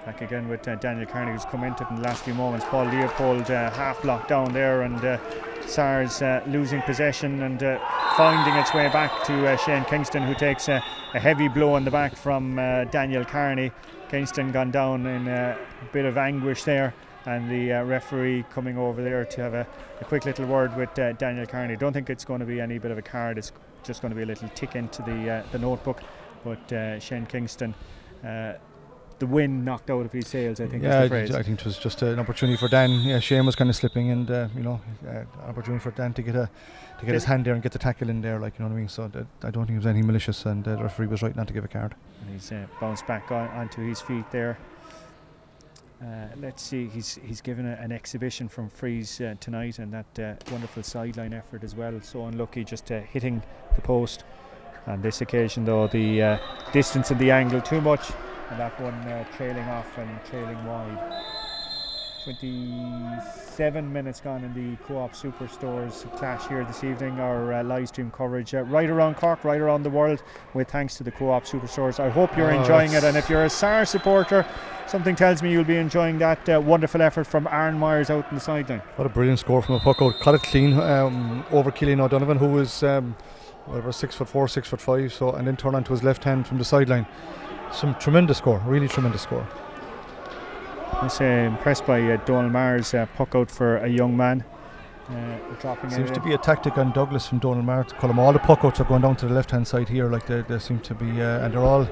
Back again with Daniel Carney, who's come into it in the last few moments. Paul Leopold half blocked down there, and SARS losing possession and finding its way back to Shane Kingston, who takes a heavy blow in the back from Daniel Carney. Kingston gone down in a bit of anguish there, and the referee coming over there to have a quick little word with Daniel Carney. Don't think it's going to be any bit of a card, it's just going to be a little tick into the notebook, but Shane Kingston, the wind knocked out of his sails, I think is the phrase. I think it was just an opportunity for Dan. Yeah, Shane was kind of slipping, and opportunity for Dan to get his hand there and get the tackle in there, you know what I mean. So I don't think it was anything malicious, and the referee was right not to give a card. And he's bounced back onto his feet there. Let's see, he's given an exhibition from frees tonight, and that wonderful sideline effort as well. So unlucky just hitting the post. On this occasion, though, the distance and the angle too much, and that one trailing off and trailing wide. 27 minutes gone in the Co-op Superstores clash here this evening. Our live stream coverage right around Cork, right around the world, with thanks to the Co-op Superstores. I hope you're enjoying it, and if you're a SARS supporter, something tells me you'll be enjoying that wonderful effort from Aaron Myers out on the sideline. What a brilliant score from a puck out. Caught it clean over Killian O'Donovan, who was 6'4", 6'5", so, and then turned onto his left hand from the sideline. Some tremendous score, really tremendous score. I was impressed by Donald Maher's puck out for a young man. dropping Seems it to in. be a tactic on Douglas from Donald Maher to call them. All the puck outs are going down to the left hand side here, like they seem to be, and they're all,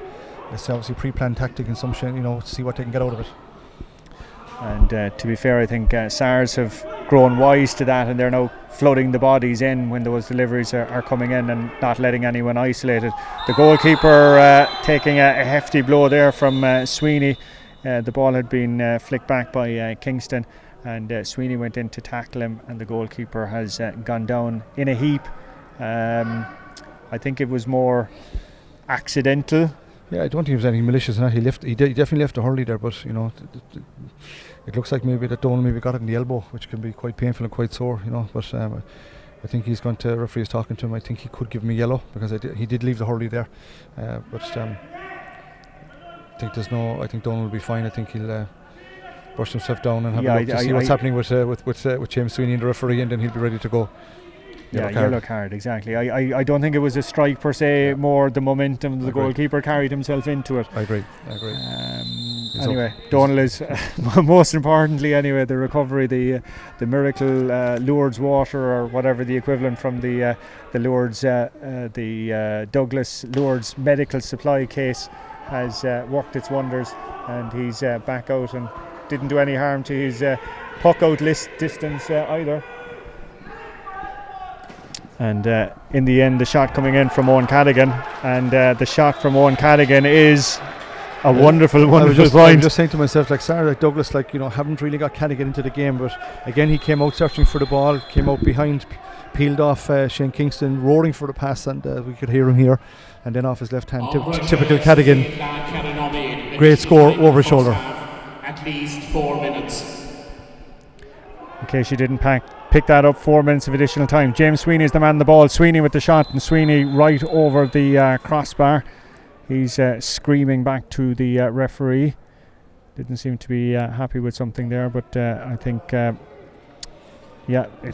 it's obviously pre-planned tactic in some shape, to see what they can get out of it. And to be fair, I think Sars have grown wise to that, and they're now flooding the bodies in when those deliveries are coming in and not letting anyone isolated. The goalkeeper taking a hefty blow there from Sweeney. The ball had been flicked back by Kingston, and Sweeney went in to tackle him, and the goalkeeper has gone down in a heap. I think it was more accidental. Yeah, I don't think it was anything malicious in that. He definitely left a hurley there, but it looks like maybe that Donald maybe got it in the elbow, which can be quite painful and quite sore, But I think he's going to, referee is talking to him. I think he could give him a yellow because he did leave the hurley there. But I think Donald will be fine. I think he'll brush himself down and have a look to see what's happening with James Sweeney and the referee, and then he'll be ready to go. Yellow card, exactly. I don't think it was a strike per se, more the momentum the goalkeeper carried himself into it. I agree. Anyway, Donald is most importantly the recovery, the miracle Lourdes water or whatever the equivalent from the Lourdes the Douglas Lourdes medical supply case has worked its wonders, and he's back out and didn't do any harm to his puck out list distance either. And in the end, the shot coming in from Owen Cadigan, and the shot from Owen Cadigan is a wonderful I was point. just saying to myself, Douglas, haven't really got Cadigan into the game, but again, he came out searching for the ball, came out behind, peeled off Shane Kingston, roaring for the pass, and we could hear him here, and then off his left hand, typical Cadigan, great score over his shoulder. At least 4 minutes. In case you didn't pick that up, 4 minutes of additional time. James Sweeney is the man on the ball. Sweeney with the shot, and Sweeney right over the crossbar. He's screaming back to the referee. Didn't seem to be happy with something there, but I think it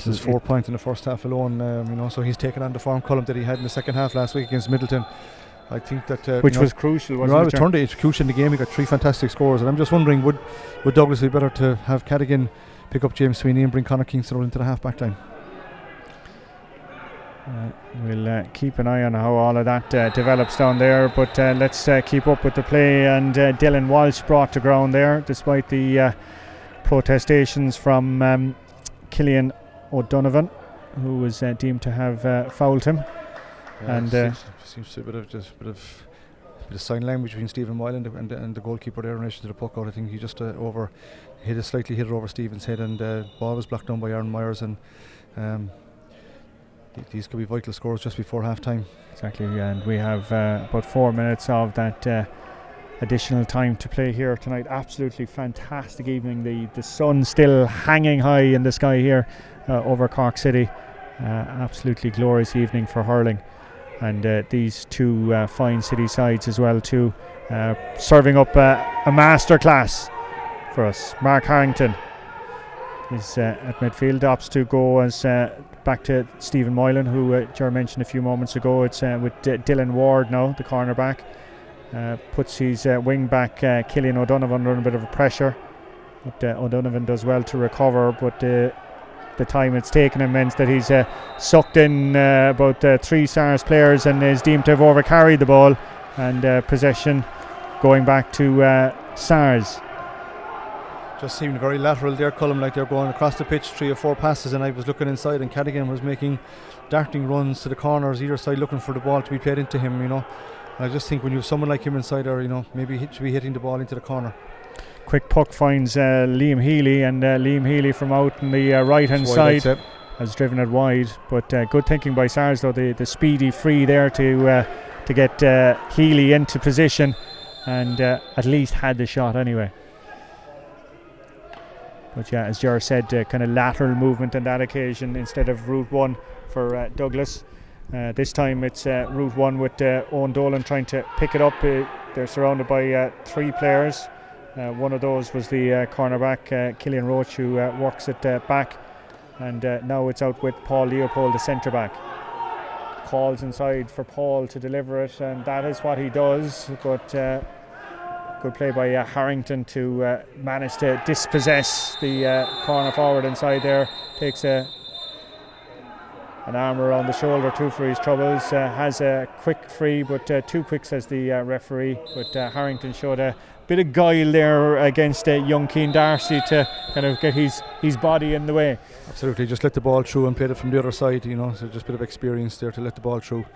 was 4 points in the first half alone. So he's taken on the form column that he had in the second half last week against Middleton. I think that which was crucial, wasn't it? It turned it's crucial in the game. He got 3 fantastic scores, and I'm just wondering, would Douglas be better to have Cadigan pick up James Sweeney and bring Conor Kingston into the half back line? We'll keep an eye on how all of that develops down there, but let's keep up with the play. And Dylan Walsh brought to ground there, despite the protestations from Killian O'Donovan, who was deemed to have fouled him. And seems to be a bit of sign language between Stephen Moyle and the goalkeeper there in relation to the puck out. I think he just hit it over Stephen's head, and the ball was blocked down by Aaron Myers, and these could be vital scores just before half time. Exactly, and we have about 4 minutes of that additional time to play here tonight. Absolutely fantastic evening. The sun still hanging high in the sky here over Cork City. Absolutely glorious evening for hurling, and these two fine city sides as well too, serving up a master class for us. Mark Harrington is at midfield, opts to go as back to Stephen Moylan, who Ger mentioned a few moments ago. It's with Dylan Ward now, the cornerback. Puts his wing back Killian O'Donovan under a bit of a pressure, but O'Donovan does well to recover, but the time it's taken him means that he's sucked in about 3 Sars players and is deemed to have overcarried the ball, and possession going back to Sars. Just seemed very lateral there, Cullum, like they're going across the pitch 3 or 4 passes, and I was looking inside, and Cadigan was making darting runs to the corners either side looking for the ball to be played into him, And I just think when you have someone like him inside there, maybe he should be hitting the ball into the corner. Quick puck finds Liam Healy, and Liam Healy from out on the right hand side has driven it wide, but good thinking by Sars though, the speedy free there to get Healy into position, and at least had the shot anyway. But yeah, as Ger said, kind of lateral movement on that occasion instead of route 1 for Douglas. This time it's route 1 with Owen Dolan trying to pick it up. They're surrounded by 3 players. One of those was the cornerback, Killian Roach, who works it back. And now it's out with Paul Leopold, the centre back. Calls inside for Paul to deliver it, and that is what he does. But good play by Harrington to manage to dispossess the corner forward inside there. Takes a an arm around the shoulder too for his troubles. Has a quick free, but too quick, says the referee. But Harrington showed a bit of guile there against young Keane Darcy to kind of get his body in the way. Absolutely, just let the ball through and played it from the other side, you know, so just a bit of experience there to let the ball through.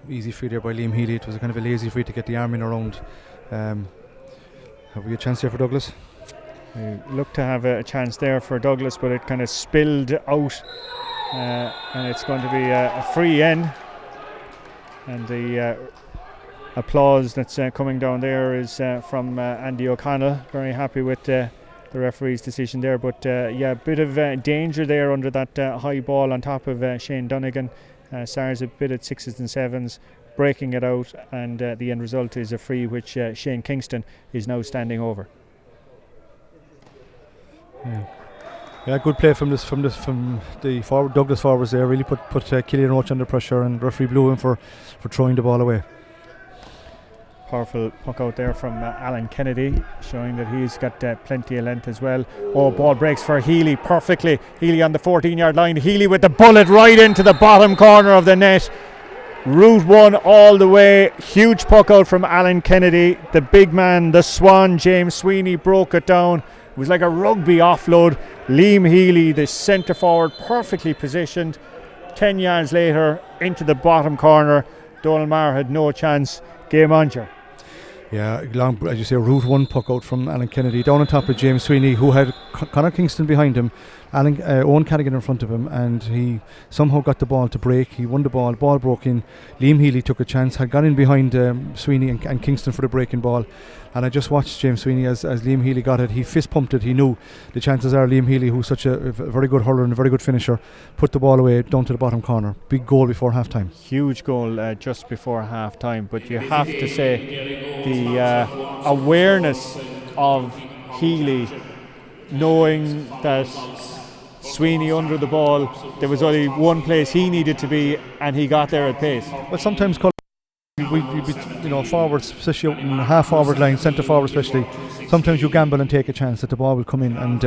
Easy free there by Liam Healy. It was a kind of a lazy free to get the arm in around. Have we a chance here for Douglas? We look to have a chance there for Douglas, but it kind of spilled out, and it's going to be a free in. And the applause that's coming down there is from Andy O'Connell. Very happy with the referee's decision there, but yeah, a bit of danger there under that high ball on top of Shane Donegan. Sars a bit at 6s and 7s, breaking it out, and the end result is a free which Shane Kingston is now standing over. Yeah, good play from the forward, Douglas forwards there. Really put Killian Roach under pressure, and referee blew him for throwing the ball away. Powerful puck out there from Alan Kennedy, showing that he's got plenty of length as well. Oh, ball breaks for Healy perfectly. Healy on the 14-yard line. Healy with the bullet right into the bottom corner of the net. Route 1 all the way. Huge puck out from Alan Kennedy. The big man, the Swan, James Sweeney, broke it down. It was like a rugby offload. Liam Healy, the centre forward, perfectly positioned. 10 yards later, into the bottom corner. Donald Maher had no chance. Game on, Ger. Yeah, long, as you say, Route 1 puck out from Alan Kennedy, down on top of James Sweeney, who had Conor Kingston behind him, Owen Cadigan in front of him, and he somehow got the ball to break. He won the ball broke in. Liam Healy took a chance, had gone in behind Sweeney and Kingston for the breaking ball, and I just watched James Sweeney as Liam Healy got it. He fist pumped it. He knew the chances are Liam Healy, who's such a very good hurler and a very good finisher, put the ball away down to the bottom corner. Big goal before half time. Huge goal just before half time, but you have to say the awareness of Healy, knowing that Sweeney under the ball, there was only one place he needed to be, and he got there at pace. But sometimes we forwards, especially out in half forward line, centre forward especially, sometimes you gamble and take a chance that the ball will come in, and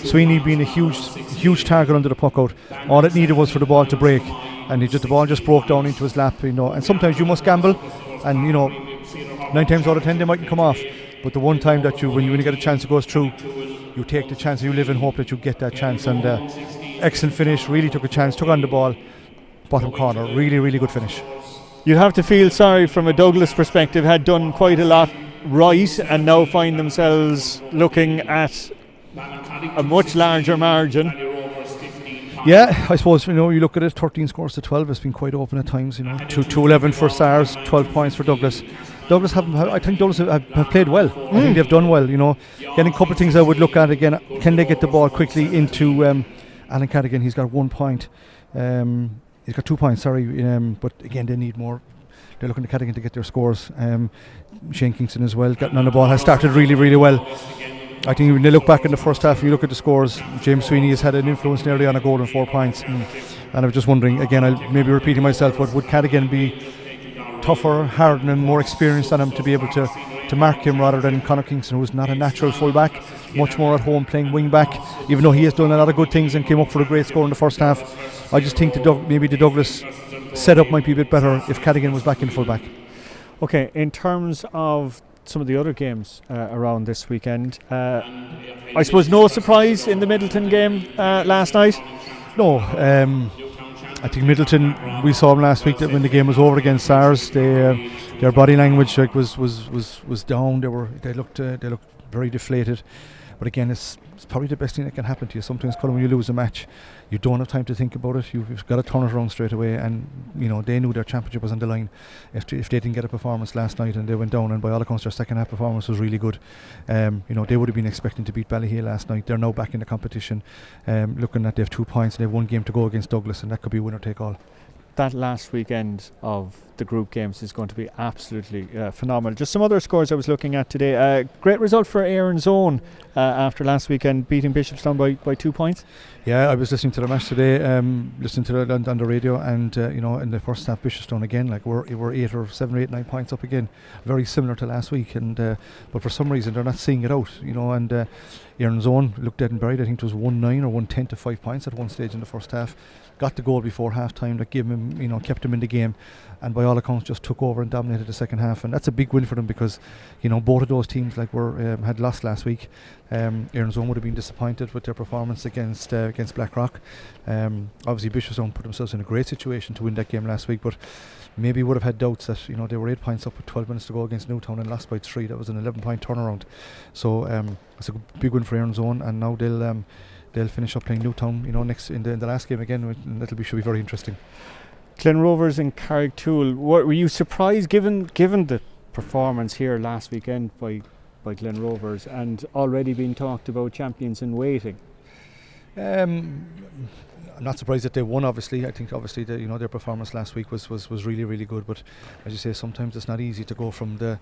Sweeney being a huge target under the puck out, all it needed was for the ball to break, and the ball just broke down into his lap, and sometimes you must gamble, and 9 times out of 10 they mightn't come off, but the one time that when you get a chance it goes through, you take the chance, you live in hope that you get that chance, and excellent finish. Really took a chance, took on the ball, bottom corner, really good finish. You'd have to feel sorry from a Douglas perspective, had done quite a lot right and now find themselves looking at a much larger margin. Yeah, I suppose, you look at it, 13 scores to 12, it's been quite open at times, 2-11 for Sars, 12 points for Douglas. I think Douglas have played well. I think they've done well, Getting a couple of things I would look at again, can they get the ball quickly into Alan Cadigan? He's got 1 point. He's got 2 points, but again, they need more. They're looking to Cadigan to get their scores. Shane Kingston as well, getting on the ball, has started really well. I think when they look back in the first half, you look at the scores, James Sweeney has had an influence nearly on a goal and 4 points. And I was just wondering, again, I'll maybe repeating myself, but would Cadigan be tougher, harder and more experienced on him to be able to mark him rather than Conor Kingston, who's not a natural full-back, much more at home playing wing-back, even though he has done a lot of good things and came up for a great score in the first half. I just think maybe the Douglas setup might be a bit better if Cadigan was back in full-back. Okay, in terms of some of the other games around this weekend, I suppose no surprise in the Middleton game last night? No, I think Middleton, we saw them last week that when the game was over against Sars, their body language was down. They looked very deflated. But again, it's probably the best thing that can happen to you. Sometimes, Colin, when you lose a match, you don't have time to think about it. You've got to turn it around straight away. And they knew their championship was on the line. If they didn't get a performance last night and they went down, and by all accounts their second half performance was really good. They would have been expecting to beat Ballyhale last night. They're now back in the competition. Looking at they have 2 points and they have 1 game to go against Douglas, and that could be winner take all. That last weekend of the group games is going to be absolutely phenomenal. Just some other scores I was looking at today. Great result for Aaron's Own after last weekend beating Bishopstown by 2 points. Yeah, I was listening to the match today, listening to it on the radio, and in the first half Bishopstown again, we're 8 or 7 or 8, 9 points up again, very similar to last week, and but for some reason they're not seeing it out, and Erin's Own looked dead and buried. I think it was 1-9 or 1-10 to 5 points at one stage in the first half. Got the goal before half time that gave him, kept him in the game, and by all accounts just took over and dominated the second half. And that's a big win for them, because both of those teams had lost last week. Erin's Own would have been disappointed with their performance against Blackrock. Obviously Bishopstown put themselves in a great situation to win that game last week, but maybe would have had doubts that they were 8 points up with 12 minutes to go against Newtown and lost by 3. That was an 11-point turnaround. So it's a big win for Erin's Own, and now they'll finish up playing Newtown next in the last game again, and should be very interesting. Glen Rovers and Carricktool. Were you surprised given the performance here last weekend by Glen Rovers, and already being talked about champions in waiting? I'm not surprised that they won. Obviously, I think their performance last week was really, really good. But as you say, sometimes it's not easy to go from to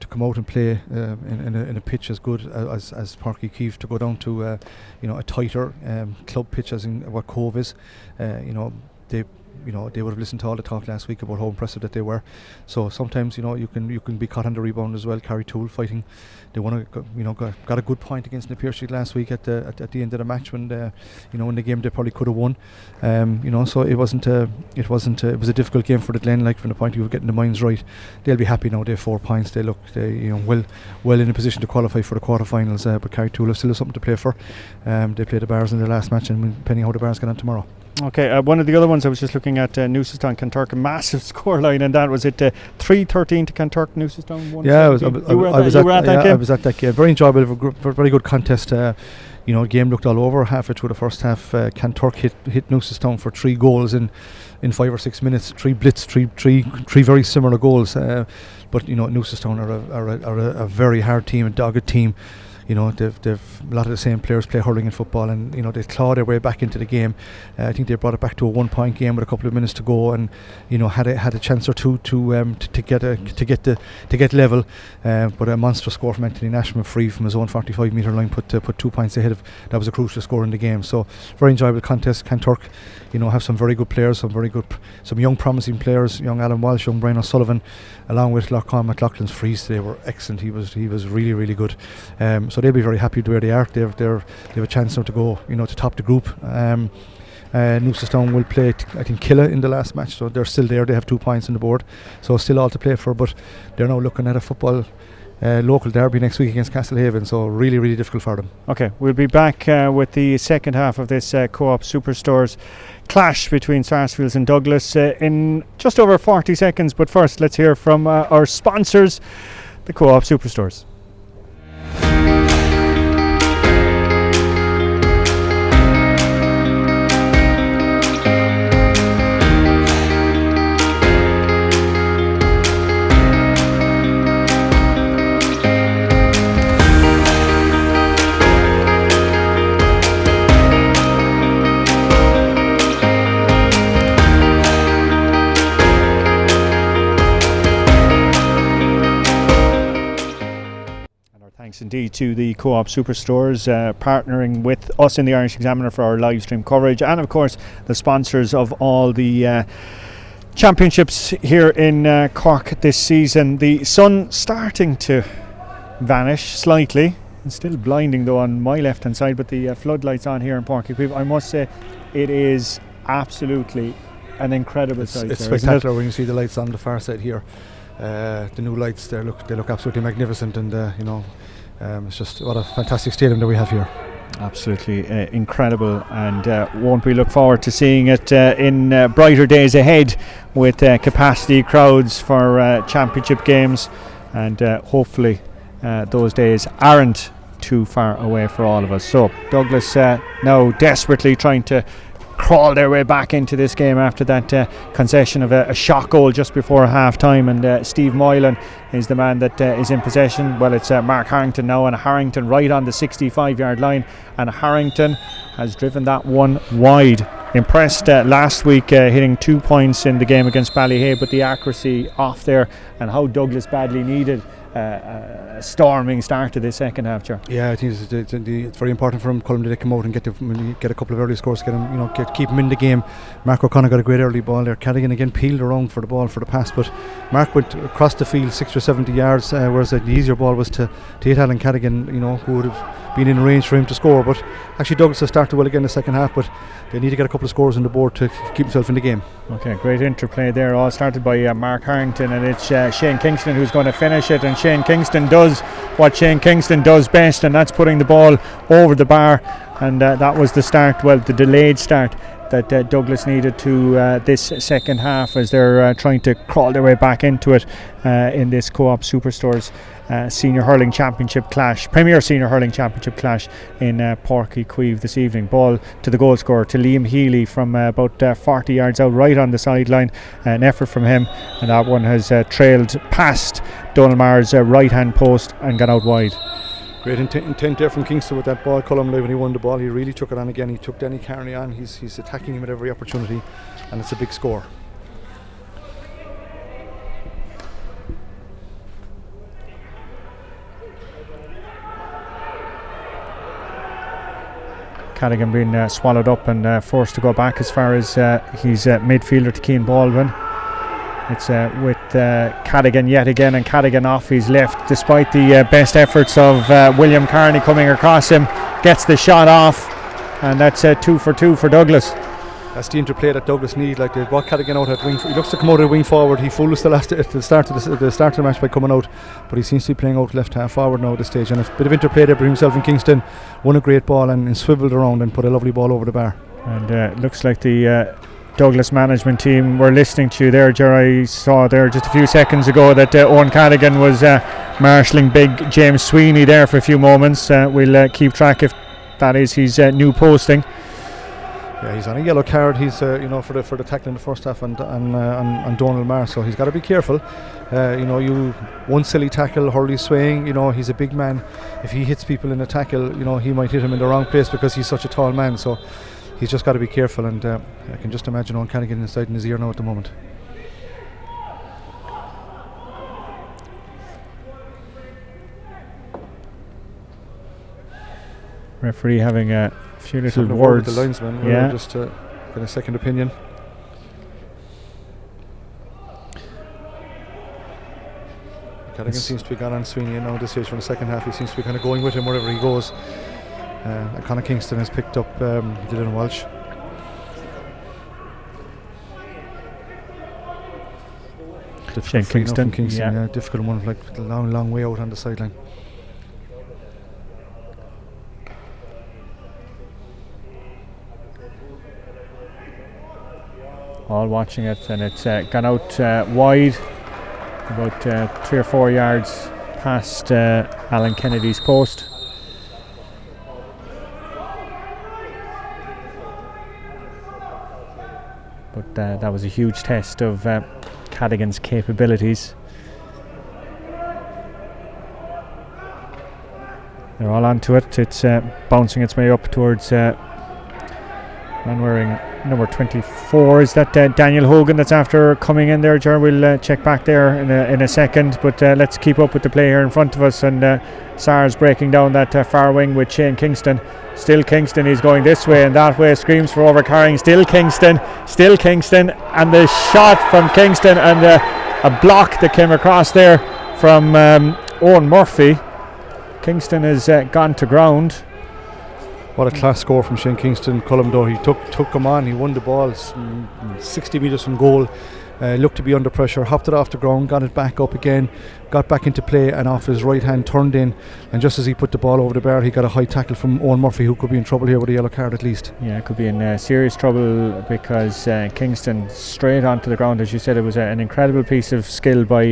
come out and play in a pitch as good as Páirc Uí Chaoimh, to go down to a tighter club pitch as in what Cove is. They would have listened to all the talk last week about how impressive that they were. So sometimes you can be caught on the rebound as well. Carricktool fighting, they got a good point against the PSHC last week at the end of the match when in the game they probably could have won. So it was a difficult game for the Glen, from the point of view of getting the minds right. They'll be happy now. They have 4 points. They look well in a position to qualify for the quarterfinals. But Carricktool still have something to play for. They play the Bars in their last match, and depending how the Bars get on tomorrow. Okay, one of the other ones I was just looking at, Newcestown Kanturk, a massive scoreline, and that was it 3-13 to Kanturk. Newcestown won. Yeah, I was at that game. I was at that game. Very enjoyable, very good contest. Game looked all over halfway through the first half. Kanturk hit Newcestown for 3 goals in 5 or 6 minutes. 3 blitz, three very similar goals. But Newcestown are a very hard team, a dogged team. They've a lot of the same players play hurling and football, and they claw their way back into the game. I think they brought it back to a 1-point game with a couple of minutes to go, and had a chance or two to get level. But a monster score from Anthony Nashman free from his own 45-metre line put 2 points ahead of. That was a crucial score in the game. So very enjoyable contest. Kanturk, have some very good players, some young promising players. Young Alan Walsh, young Brian O'Sullivan, along with Lochcon McLaughlin's frees today were excellent. He was really, really good. So they'll be very happy with where they are. They have a chance now to go, to top the group. Newcestown will play, I think, Killa in the last match, so they're still there. They have 2 points on the board, so still all to play for. But they're now looking at a football local derby next week against Castlehaven, so really, really difficult for them. Okay, we'll be back with the second half of this Co-op Superstores clash between Sarsfields and Douglas in just over 40 seconds. But first, let's hear from our sponsors, the Co-op Superstores. Thanks indeed to the Co-op Superstores partnering with us in the Irish Examiner for our live stream coverage, and of course the sponsors of all the championships here in Cork this season. The sun starting to vanish slightly. It's still blinding though on my left hand side, but the floodlights on here in Páirc Uí Chaoimh, I must say it is absolutely an incredible sight. It's spectacular when you see the lights on the far side here. The new lights, they look absolutely magnificent, and it's just what a fantastic stadium that we have here. Absolutely incredible, and won't we look forward to seeing it in brighter days ahead with capacity crowds for championship games, and hopefully those days aren't too far away for all of us. So Douglas now desperately trying to crawl their way back into this game after that concession of a shot goal just before half time, and Steve Moylan is the man that is in possession. Well, it's Mark Harrington now, and Harrington right on the 65-yard line, and Harrington has driven that one wide. Impressed last week hitting 2 points in the game against Ballyhay, but the accuracy off there, and how Douglas badly needed a storming start to the second half, Ger. Yeah, I think it's very important for him, Colm, to come out and get a couple of early scores, get him, keep him in the game. Mark O'Connor got a great early ball there. Cadigan again peeled around for the ball for the pass, but Mark went across the field 60 or 70 yards, whereas the easier ball was to hit Alan Cadigan, who would have been in range for him to score. But actually Douglas has started well again in the second half, but they need to get a couple of scores on the board to keep himself in the game. Okay, great interplay there, all started by Mark Harrington, and it's Shane Kingston who's going to finish it, and Shane Kingston does what Shane Kingston does best, and that's putting the ball over the bar, and that was the start, well, the delayed start that Douglas needed to this second half, as they're trying to crawl their way back into it in this Co-op Superstores Senior Hurling Championship clash, Premier Senior Hurling Championship clash in Páirc Uí Chaoimh this evening. Ball to the goal scorer, to Liam Healy from about 40 yards out, right on the sideline. An effort from him, and that one has trailed past Donald Maher's right hand post and gone out wide. Great intent there from Kingston with that ball. Colm, when he won the ball, he really took it on again. He took Danny Carney on. He's attacking him at every opportunity, and it's a big score. Cadigan being swallowed up and forced to go back as far as his midfielder to Cian Baldwin. It's with Cadigan yet again, and Cadigan off his left despite the best efforts of William Carney coming across him. Gets the shot off, and that's 2 for 2 for Douglas. That's the interplay that Douglas need. Like, they brought Cadigan out at wing. He looks to come out at wing forward. He fooled us at the start of the match by coming out, but he seems to be playing out left half forward now at this stage. And a bit of interplay there between himself and Kingston. Won a great ball and swiveled around and put a lovely ball over the bar. And looks like the Douglas management team were listening to you there, Jerry. I saw there just a few seconds ago that Owen Cadigan was marshalling big James Sweeney there for a few moments. We'll keep track if that is his new posting. Yeah, he's on a yellow card. He's for the tackle in the first half on Donald Maher, so he's got to be careful. You one silly tackle, Hurley swaying. He's a big man. If he hits people in a tackle, he might hit him in the wrong place because he's such a tall man. So he's just got to be careful. And I can just imagine Owen Cadigan inside in his ear now at the moment. Referee having a few little words with the linesman, just to get a second opinion. Cadigan seems to be gone on Sweeney now at this stage from the second half. He seems to be kind of going with him wherever he goes. And Conor Kingston has picked up Dylan Walsh. Shane Kingston, difficult one, like a long way out on the sideline. All watching it, and it's gone out wide, about 3 or 4 yards past Alan Kennedy's post. But that was a huge test of Cadigan's capabilities. They're all onto it. It's bouncing its way up towards man wearing number 24. Is that Daniel Hogan that's after coming in there, Ger? We'll check back there in a second, but let's keep up with the play here in front of us. And Sars breaking down that far wing with Shane Kingston. Still Kingston, he's going this way and that way, screams for overcarrying. Still Kingston, and the shot from Kingston, and a block that came across there from Owen Murphy. Kingston has gone to ground. What a class score from Shane Kingston. Colm, though, he took him on. He won the ball 60 metres from goal. Looked to be under pressure, hopped it off the ground, got it back up again, got back into play, and off his right hand turned in, and just as he put the ball over the bar, he got a high tackle from Owen Murphy, who could be in trouble here with a yellow card at least. Yeah, could be in serious trouble, because Kingston straight onto the ground. As you said, it was an incredible piece of skill by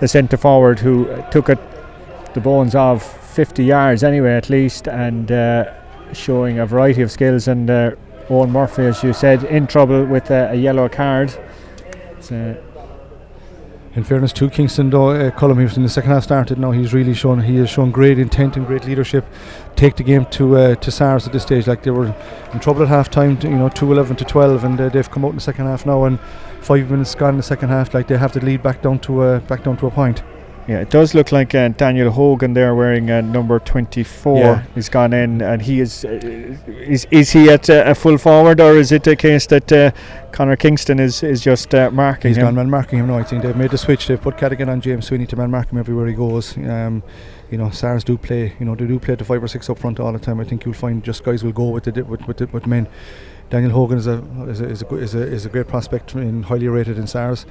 the centre forward, who took the bones of 50 yards anyway at least, and showing a variety of skills. And Owen Murphy, as you said, in trouble with a yellow card. In fairness to Kingston, though, Colm, he was in the second half started now. He has shown great intent and great leadership. Take the game to Sars at this stage. Like, they were in trouble at half time, 2-11 to 12, and they've come out in the second half now, and 5 minutes gone in the second half. Like, they have the lead back down to a point. Yeah, it does look like Daniel Hogan there wearing number 24 is gone in, and he is he at a full forward, or is it a case that Conor Kingston is just marking him? He's gone man marking him now. I think they've made the switch. They've put Cadigan on James Sweeney to man mark him everywhere he goes. Sars do play. They do play the 5 or 6 up front all the time. I think you'll find just guys will go with men. Daniel Hogan is a great prospect and highly rated in Sars.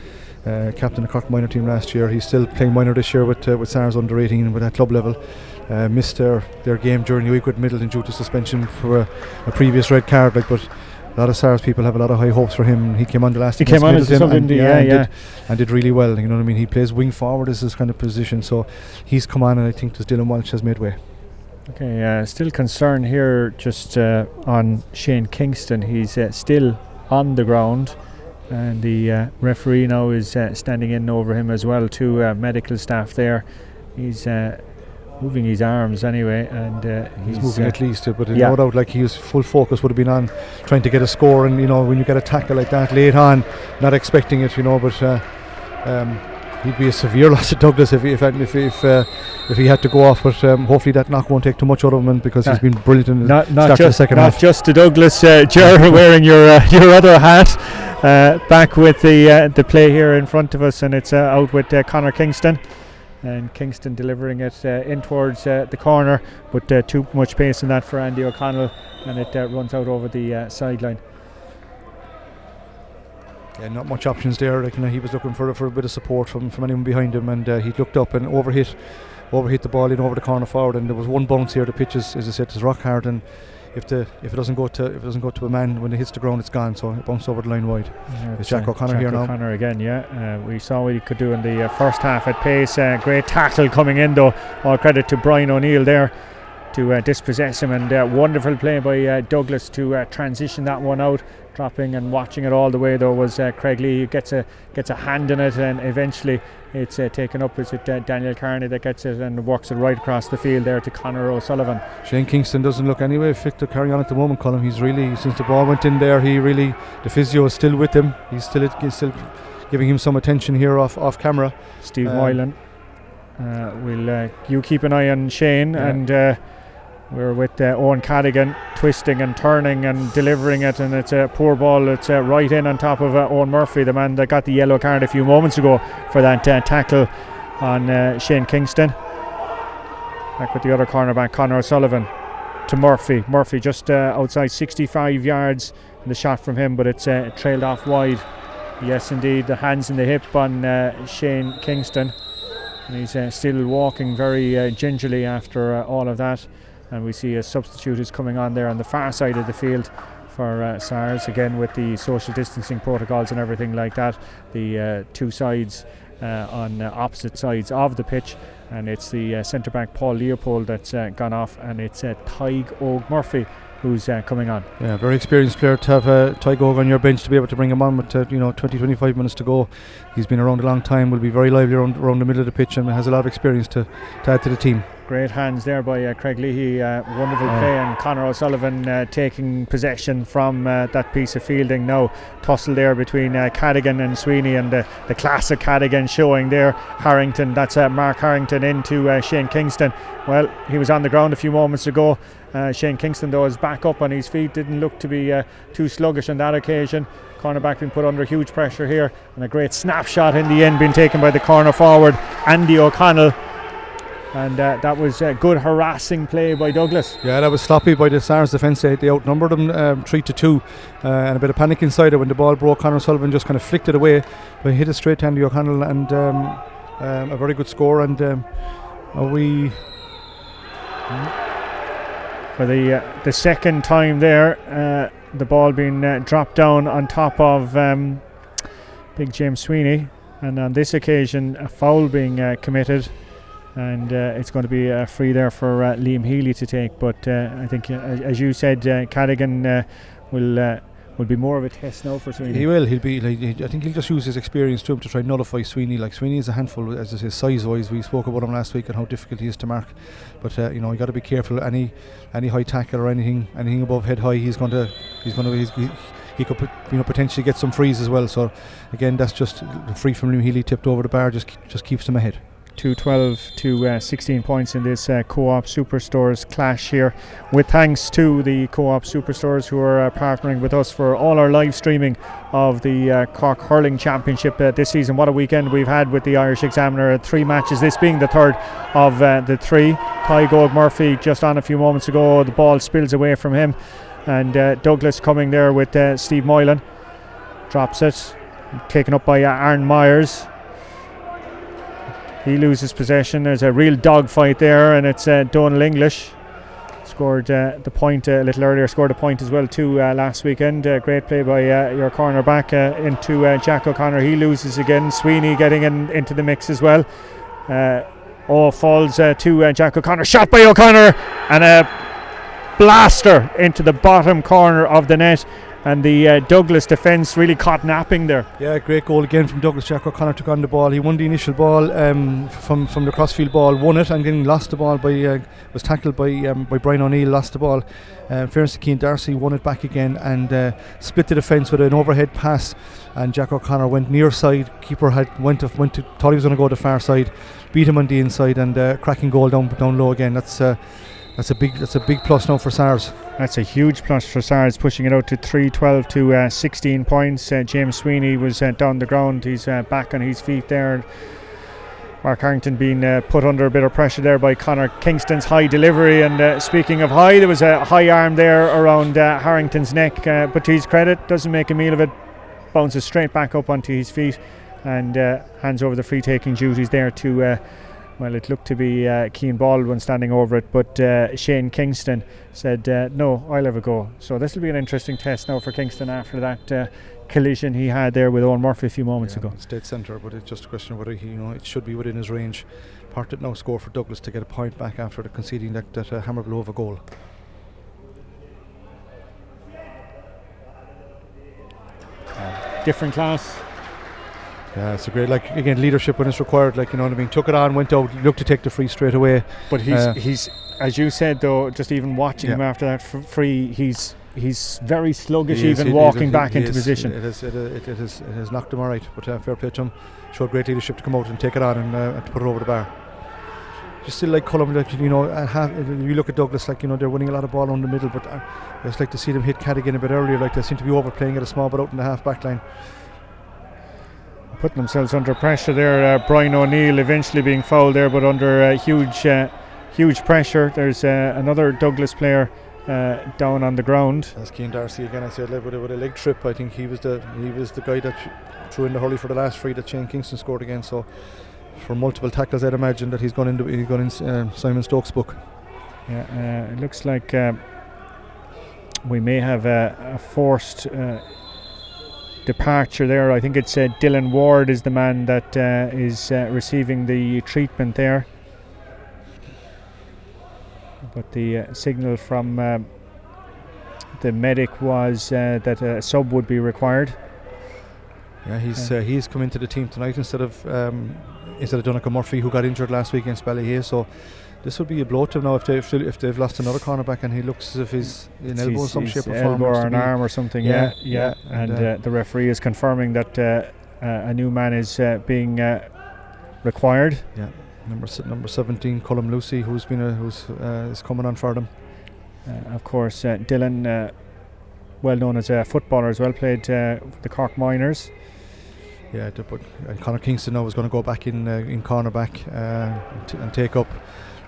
Captain of Cork minor team last year. He's still playing minor this year with Sars under 18 and with that club level. Missed their game during the week with Middleton due to suspension for a previous red card. But a lot of Sars people have a lot of high hopes for him. He came on the last. He came on as and did really well. You know what I mean? He plays wing forward as his kind of position. So he's come on, and I think Dylan Walsh has made way. Okay, still concern here just on Shane Kingston. He's still on the ground, and the referee now is standing in over him as well. 2 medical staff there. He's moving his arms anyway, and he's moving at least, but no doubt, like, his full focus would have been on trying to get a score. And when you get a tackle like that late on, not expecting it, but he'd be a severe loss to Douglas if he had to go off. But hopefully that knock won't take too much out of him, because he's been brilliant in the start of the second half. Not just to Douglas, Ger, wearing your other hat, back with the play here in front of us, and it's out with Conor Kingston. And Kingston delivering it in towards the corner, but too much pace in that for Andy O'Connell, and it runs out over the sideline. Yeah, not much options there. He was looking for a bit of support from anyone behind him, and he looked up and overhit the ball in over the corner forward. And there was one bounce here. The pitch is, as I said, is rock hard, and if it doesn't go to a man, when it hits the ground, it's gone. So it bounced over the line wide. It's Jack O'Connor here now. O'Connor again, we saw what he could do in the first half at pace. Great tackle coming in, though. All credit to Brian O'Neill there to dispossess him, and wonderful play by Douglas to transition that one out. Dropping and watching it all the way, though, was Craig Lee, who gets a hand in it, and eventually it's taken up. Is it Daniel Carney that gets it and works it right across the field there to Conor O'Sullivan. Shane Kingston doesn't look anyway fit to carry on at the moment, Colin. He's really, since the ball went in there, the physio is still with him. He's still giving him some attention here off camera. Steve Moylan will you keep an eye on Shane, and we're with Owen Cadigan twisting and turning and delivering it, and it's a poor ball. It's right in on top of Owen Murphy, the man that got the yellow card a few moments ago for that tackle on Shane Kingston. Back with the other cornerback, Conor O'Sullivan, to Murphy. Murphy just outside 65 yards, and the shot from him, but it's trailed off wide. Yes, indeed, the hands in the hip on Shane Kingston. And he's still walking very gingerly after all of that. And we see a substitute is coming on there on the far side of the field for Sars, again with the social distancing protocols and everything like that. The 2 sides on opposite sides of the pitch, and it's the centre back Paul Leopold that's gone off, and it's Tyg Og Murphy who's coming on. Yeah, very experienced player to have Tyg Og on your bench, to be able to bring him on with 20-25 minutes to go. He's been around a long time, will be very lively around the middle of the pitch, and has a lot of experience to add to the team. Great hands there by Craig Leahy. Wonderful play, and Conor O'Sullivan taking possession from that piece of fielding now. Tussle there between Cadigan and Sweeney, and the classic Cadigan showing there. Harrington, that's Mark Harrington into Shane Kingston. Well, he was on the ground a few moments ago. Shane Kingston, though, is back up on his feet. Didn't look to be too sluggish on that occasion. Cornerback being put under huge pressure here, and a great snapshot in the end being taken by the corner forward, Andy O'Connell. And that was good harassing play by Douglas. Yeah, that was sloppy by the Sars defence. They outnumbered them 3-2, and a bit of panic inside it when the ball broke. Conor Sullivan just kind of flicked it away, but hit it straight to Andy O'Connell, and a very good score. And for the second time there, the ball being dropped down on top of big James Sweeney, and on this occasion a foul being committed. And it's going to be free there for Liam Healy to take. But I think, as you said, Cadigan will be more of a test now for Sweeney. He will. He'll be. I think he'll just use his experience to him to try and nullify Sweeney. Like, Sweeney is a handful, as I say, size-wise. We spoke about him last week and how difficult he is to mark. But you got to be careful. Any high tackle or anything above head high, he could potentially get some frees as well. So again, that's just free from Liam Healy tipped over the bar. Just keeps him ahead. to 12 to 16 points in this Co-op Superstores clash here, with thanks to the Co-op Superstores who are partnering with us for all our live streaming of the Cork Hurling Championship this season. What a weekend we've had with the Irish Examiner. 3 matches, this being the third of the 3. Tygo Murphy just on a few moments ago, the ball spills away from him, and Douglas coming there with Steve Moylan, drops it, taken up by Aaron Myers. He loses possession. There's a real dogfight there, and it's Donal English scored the point a little earlier, scored a point as well too last weekend. Great play by your cornerback into Jack O'Connor. He loses again. Sweeney getting into the mix as well. Falls to Jack O'Connor. Shot by O'Connor, and a blaster into the bottom corner of the net. And the Douglas defence really caught napping there. Yeah, great goal again from Douglas. Jack O'Connor took on the ball. He won the initial ball from the crossfield ball, won it, and then lost the ball was tackled by Brian O'Neill, lost the ball. Fairness to Cian Darcy, won it back again and split the defence with an overhead pass. And Jack O'Connor went near side. Keeper thought he was going to go to the far side, beat him on the inside, and cracking goal down low again. That's a big plus now for SARS. That's a huge plus for SARS, pushing it out to 3-12 to 16 points. James Sweeney was down the ground. He's back on his feet there. Mark Harrington being put under a bit of pressure there by Conor Kingston's high delivery. And speaking of high, there was a high arm there around Harrington's neck. But to his credit, doesn't make a meal of it. Bounces straight back up onto his feet and hands over the free-taking duties there to... well, it looked to be Cian Baldwin standing over it, but Shane Kingston said, no, I'll have a go. So this will be an interesting test now for Kingston after that collision he had there with Owen Murphy a few moments ago. State centre, but it's just a question of whether it should be within his range. Parted now score for Douglas to get a point back after conceding that hammer blow of a goal. Different class. Yeah, it's a great, again, leadership when it's required, took it on, went out, looked to take the free straight away. But he's as you said though, just even watching him after that free, he's very sluggish, walking back into position. It has knocked him alright, but fair play to him. Showed great leadership to come out and take it on and to put it over the bar. Just still like Cullum, you look at Douglas, they're winning a lot of ball on the middle, but I just like to see them hit Cadigan a bit earlier, they seem to be overplaying it a small bit out in the half back line. Putting themselves under pressure there. Brian O'Neill eventually being fouled there, but under huge pressure. There's another Douglas player down on the ground. That's Cian Darcy again. I said with a leg trip. I think he was the guy that threw in the hurley for the last free that Shane Kingston scored again. So for multiple tackles, I'd imagine that he's gone in Simon Stokes' book. Yeah, it looks like we may have a forced departure there. I think it's Dylan Ward is the man that is receiving the treatment there, but the signal from the medic was that a sub would be required. Yeah, he's come into the team tonight instead of Donegal Murphy, who got injured last week against Ballyhay. So this would be a blow to him now if they've lost another cornerback, and he looks as if he's in elbow in some shape or form. Elbow or an arm or something. Yeah. And the referee is confirming that a new man is being required. Yeah, number 17, Cullum Lucy, who's is coming on for them. Of course, Dylan, well known as a footballer as well, played the Cork Miners. Yeah, but Conor Kingston now is going to go back in cornerback and take up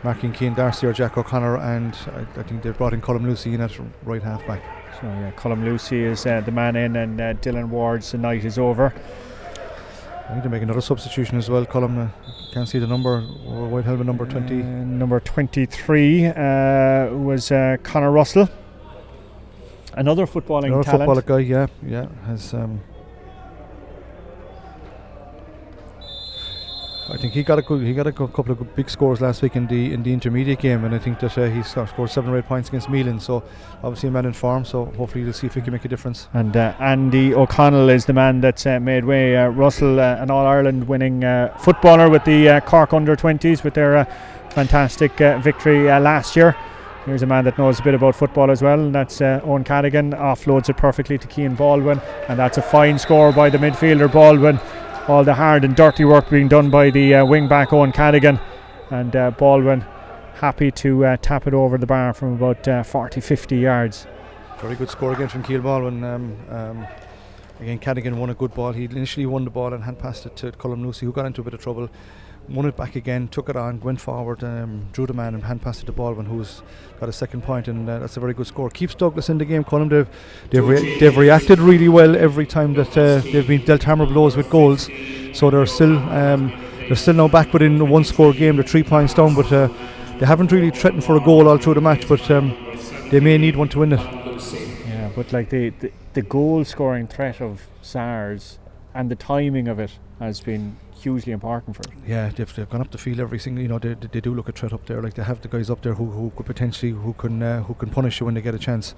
marking Cian Darcy or Jack O'Connor, and I think they've brought in Cullum Lucy in at right half back. So yeah, Cullum Lucy is the man in, and Dylan Ward's night is over. I need to make another substitution as well. Cullum, can't see the number, white helmet number 20. Number 23 was Conor Russell, another footballing talent. Footballer guy, yeah, has. I think he got a couple of big scores last week in the intermediate game, and I think that he scored 7 or 8 points against Meelan. So obviously a man in form. So hopefully we'll see if he can make a difference. And Andy O'Connell is the man that's made way. Russell, an All-Ireland winning footballer with the Cork under-20s with their fantastic victory last year. Here's a man that knows a bit about football as well, and that's Owen Cadigan. Offloads it perfectly to Cian Baldwin, and that's a fine score by the midfielder Baldwin. all the hard and dirty work being done by the wing back Owen Cadigan, and Baldwin happy to tap it over the bar from about 40-50 yards. Very good score again from Keele Baldwin. Again, Cadigan won a good ball. He initially won the ball and hand passed it to Colm Lucy, who got into a bit of trouble. Won it back again, took it on, went forward, drew the man and hand passed it to Baldwin, who's got a second point, and that's a very good score. Keeps Douglas in the game, Colm. They've reacted really well every time that they've been dealt hammer blows with goals. So they're still now back within the 1-score game. They're 3 points down, but they haven't really threatened for a goal all through the match. But they may need one to win it. Yeah, but like the goal scoring threat of SARS and the timing of it has been hugely important for it. Yeah, they've gone up the field every single. They do look a threat up there. Like, they have the guys up there who could potentially who can punish you when they get a chance.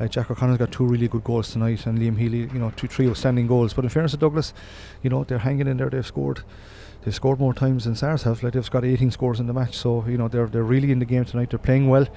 Jack O'Connor's got 2 really good goals tonight, and Liam Healy, 3 outstanding goals. But in fairness to Douglas, they're hanging in there. They've scored more times than SARS have. Like, they've got 18 scores in the match, so they're really in the game tonight. They're playing well,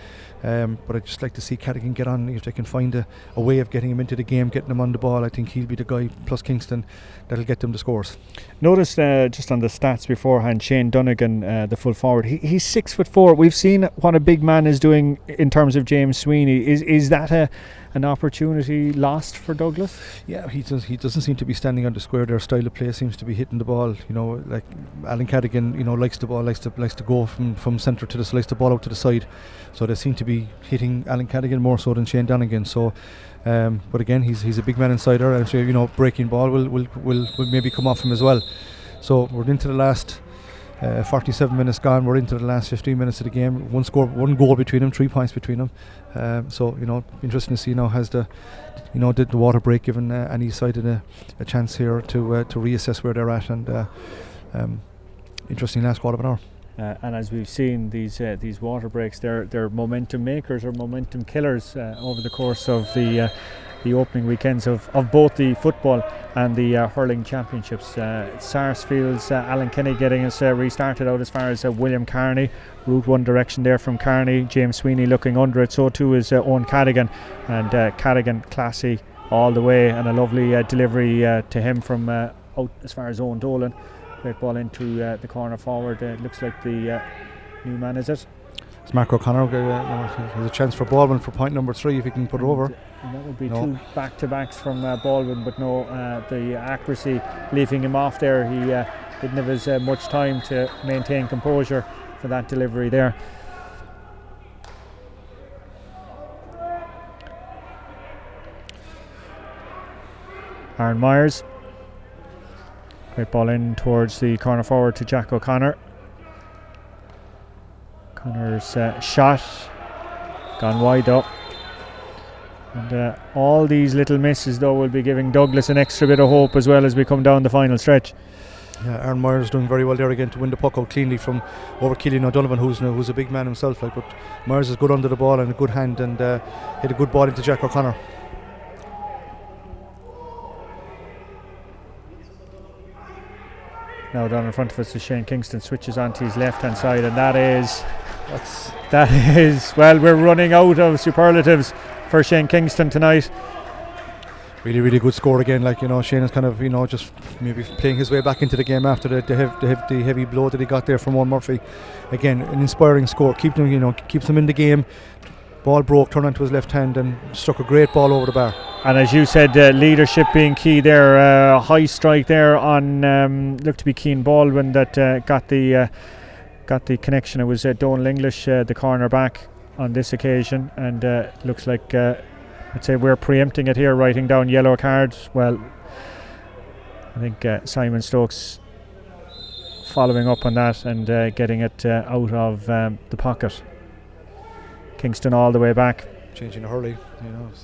but I'd just like to see Cadigan get on. If they can find a way of getting him into the game, getting him on the ball, I think he'll be the guy, plus Kingston, that'll get them the scores. Notice just on the stats beforehand, Shane Dunnigan, the full forward, he's 6'4". We've seen what a big man is doing in terms of James Sweeney. Is that an opportunity lost for Douglas? Yeah, he doesn't seem to be standing on the square. Their style of play seems to be hitting the ball. Like Alan Cadigan, likes the ball, likes to go from centre to likes the ball out to the side. So they seem to be hitting Alan Cadigan more so than Shane Dunnigan. So, but again, he's a big man inside there, and so breaking ball will maybe come off him as well. So we're into the last 47 minutes gone. We're into the last 15 minutes of the game. 1 goal between them, 3 points between them. So interesting to see now has the water break given any side a chance here to reassess where they're at, and interesting last quarter of an hour. And as we've seen, these water breaks, they're momentum makers or momentum killers over the course of the opening weekends of both the football and the hurling championships. Sarsfields, Alan Kenny getting us restarted out as far as William Carney. Route 1 direction there from Carney. James Sweeney looking under it. So too is Owen Cadigan. And Cadigan classy all the way, and a lovely delivery to him from out as far as Owen Dolan. Great ball into the corner forward. Looks like the new man, is it? It's Mark O'Connor. There's a chance for Baldwin for point number 3 if he can put it over. And that would be 2 back-to-backs from Baldwin, but no, the accuracy leaving him off there. He didn't have as much time to maintain composure for that delivery there. Aaron Myers. Great ball in towards the corner forward to Jack O'Connor. Connor's shot gone wide up. And all these little misses though will be giving Douglas an extra bit of hope as well as we come down the final stretch. Yeah, Aaron Myers doing very well there again to win the puck out cleanly from over Keelan O'Donovan, who's a big man himself. But Myers is good under the ball and a good hand, and hit a good ball into Jack O'Connor. Now down in front of us is Shane Kingston, switches onto his left hand side, and that is well, we're running out of superlatives for Shane Kingston tonight. Really, really good score again. Shane is kind of just maybe playing his way back into the game after the heavy blow that he got there from Owen Murphy. Again, an inspiring score. Keeps him in the game. Ball broke, turned onto his left hand, and struck a great ball over the bar. And as you said, leadership being key there. High strike there on looked to be Keane Baldwin that got the connection. It was Donal English, the corner back on this occasion, and looks like I'd say we're preempting it here, writing down yellow cards. Well, I think Simon Stokes following up on that and getting it out of the pocket. Kingston all the way back. Changing the hurley,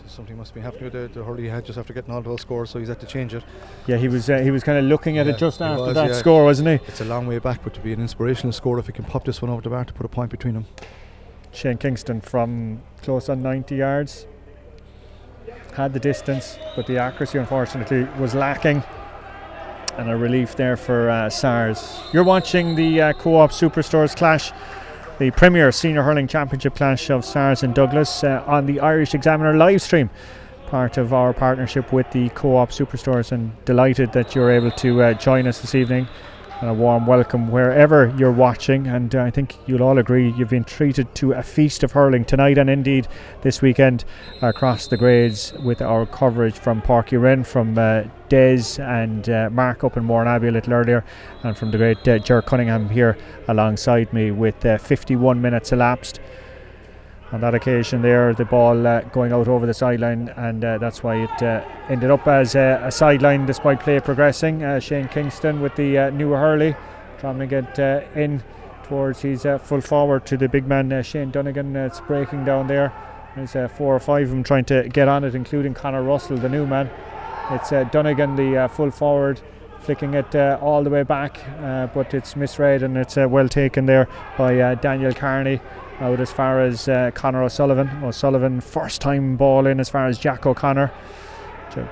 something must be happening with the hurley he had just after getting all those scores, so he's had to change it. Yeah, he was kind of looking at it just after that score, wasn't he? It's a long way back, but to be an inspirational score if he can pop this one over the bar to put a point between them. Shane Kingston from close on 90 yards had the distance, but the accuracy unfortunately was lacking, and a relief there for SARS. You're watching the Co-op Superstores clash, the Premier Senior Hurling Championship clash of SARS and Douglas on the Irish Examiner live stream, part of our partnership with the Co-op Superstores, and delighted that you're able to join us this evening. And a warm welcome wherever you're watching, and I think you'll all agree you've been treated to a feast of hurling tonight and indeed this weekend across the grades, with our coverage from Páirc Uí Rinn, from Des and Mark up in Mourne-Abbey a little earlier, and from the great Ger Cunningham here alongside me, with 51 minutes elapsed. On that occasion there, the ball going out over the sideline, and that's why it ended up as a sideline despite play progressing. Shane Kingston with the new hurley, trying to get in towards his full forward to the big man Shane Donegan. It's breaking down there. There's 4 or 5 of them trying to get on it, including Conor Russell, the new man. It's Donegan, the full forward, flicking it all the way back, but it's misread, and it's well taken there by Daniel Carney. Out as far as Conor O'Sullivan. O'Sullivan first time ball in as far as Jack O'Connor.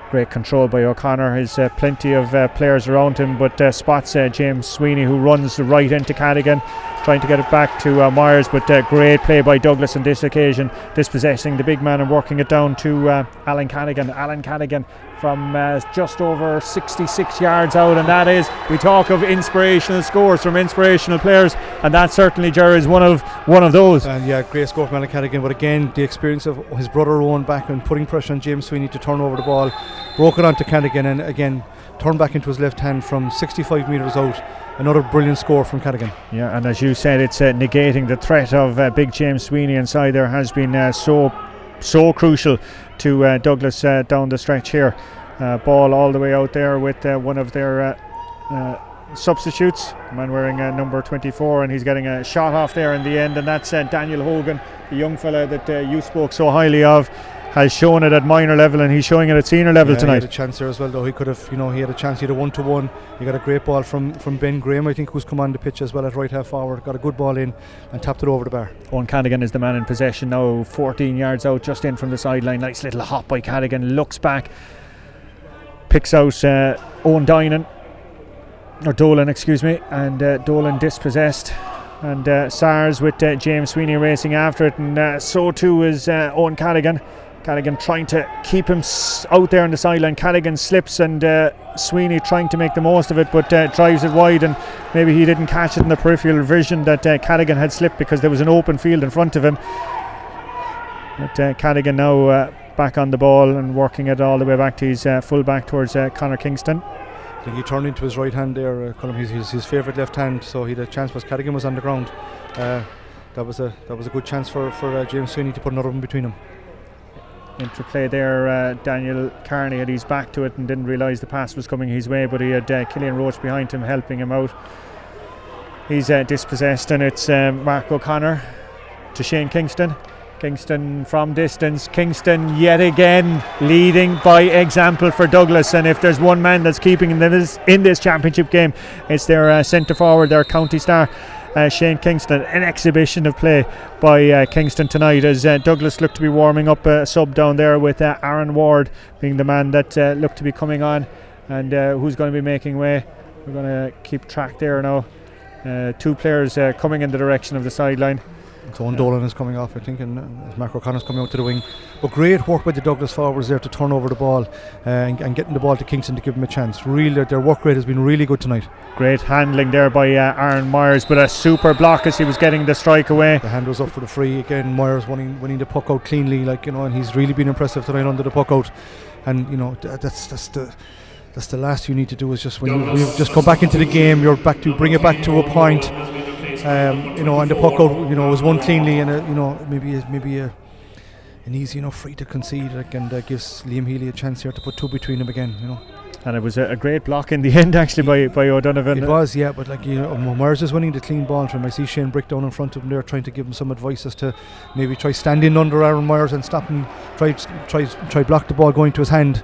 Great control by O'Connor. Has plenty of players around him, but spots James Sweeney, who runs right into Cadigan, trying to get it back to Myers, but great play by Douglas on this occasion, dispossessing the big man and working it down to Alan Cadigan. Alan Cadigan from just over 66 yards out, and that is, we talk of inspirational scores from inspirational players, and that certainly, Jerry, is one of those. And yeah, great score from Alan Cadigan, but again the experience of his brother Owen back and putting pressure on James Sweeney to turn over the ball, broke it onto Cadigan, and again turned back into his left hand from 65 metres out. Another brilliant score from Cadigan. Yeah, and as you said, it's negating the threat of big James Sweeney inside there has been so crucial to Douglas down the stretch here. Ball all the way out there with one of their substitutes, a man wearing number 24, and he's getting a shot off there in the end, and that's Daniel Hogan, the young fella that you spoke so highly of. Has shown it at minor level, and he's showing it at senior level tonight. He had a chance there as well, though. He could have, he had a chance. He had a 1-to-1. He got a great ball from Ben Graham, I think, who's come on the pitch as well at right half forward. Got a good ball in and tapped it over the bar. Owen Cadigan is the man in possession now, 14 yards out, just in from the sideline. Nice little hop by Cadigan. Looks back, picks out Owen Dolan, excuse me, and Dolan dispossessed. And Sars with James Sweeney racing after it, and so too is Owen Cadigan. Cadigan trying to keep him out there on the sideline. Cadigan slips, and Sweeney trying to make the most of it, but drives it wide, and maybe he didn't catch it in the peripheral vision that Cadigan had slipped, because there was an open field in front of him. But Cadigan now back on the ball and working it all the way back to his full back towards Conor Kingston. I think he turned into his right hand there, his favourite left hand, so he had a chance, because Cadigan was on the ground. That was a good chance for James Sweeney to put another one between them. Interplay there, Daniel Carney had his back to it and didn't realise the pass was coming his way, but he had Killian Roach behind him helping him out. He's dispossessed, and it's Mark O'Connor to Shane Kingston. Kingston from distance. Kingston yet again leading by example for Douglas, and if there's one man that's keeping them in this championship game, it's their centre forward, their county star, Shane Kingston. An exhibition of play by Kingston tonight, as Douglas looked to be warming up a sub down there, with Aaron Ward being the man that looked to be coming on, and who's going to be making way. We're going to keep track there now. 2 players coming in the direction of the sideline. So Dolan is coming off, I think, and Mark O'Connor's coming out to the wing. But great work by the Douglas forwards there to turn over the ball and getting the ball to Kingston to give him a chance. Really, their work rate has been really good tonight. Great handling there by Aaron Myers, but a super block as he was getting the strike away. The hand was up for the free again. Myers winning the puck out cleanly, and he's really been impressive tonight under the puck out. And that's the last you need to do, is just when you've just come back into the game, you're back to bring it back to a point. And the puck out, was won cleanly, and maybe an easy enough free to concede, and gives Liam Healy a chance here to put 2 between them again. And it was a great block in the end, actually, by O'Donovan. It was, yeah, but Myers is winning the clean ball from him. I see Shane Brick down in front of him there, trying to give him some advice as to maybe try standing under Aaron Myers and stop him, try block the ball going to his hand.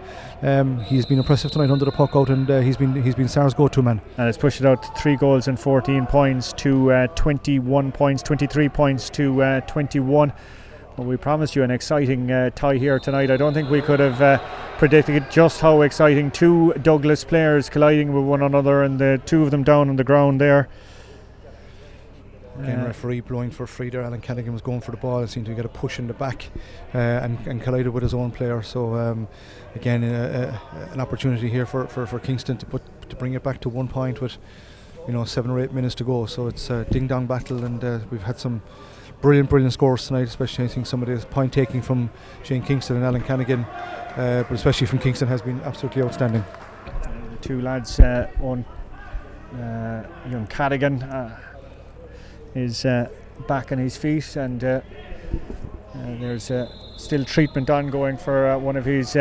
He's been impressive tonight under the puck out, and he's been Sar's go-to man. And it's pushed it out to 3 goals and 14 points to 21 points, 23 points to 21. Well, we promised you an exciting tie here tonight. I don't think we could have predicted just how exciting. 2 Douglas players colliding with one another, and the 2 of them down on the ground there. Again, referee blowing for free there. Alan Callaghan was going for the ball and seemed to get a push in the back and collided with his own player. So again, an opportunity here for Kingston to bring it back to 1 point with 7 or 8 minutes to go. So it's a ding-dong battle, and we've had some brilliant scores tonight, especially I think some of the point taking from Shane Kingston and Alan Callaghan, but especially from Kingston has been absolutely outstanding. The two lads, young Callaghan is back on his feet, and there's still treatment ongoing for one of his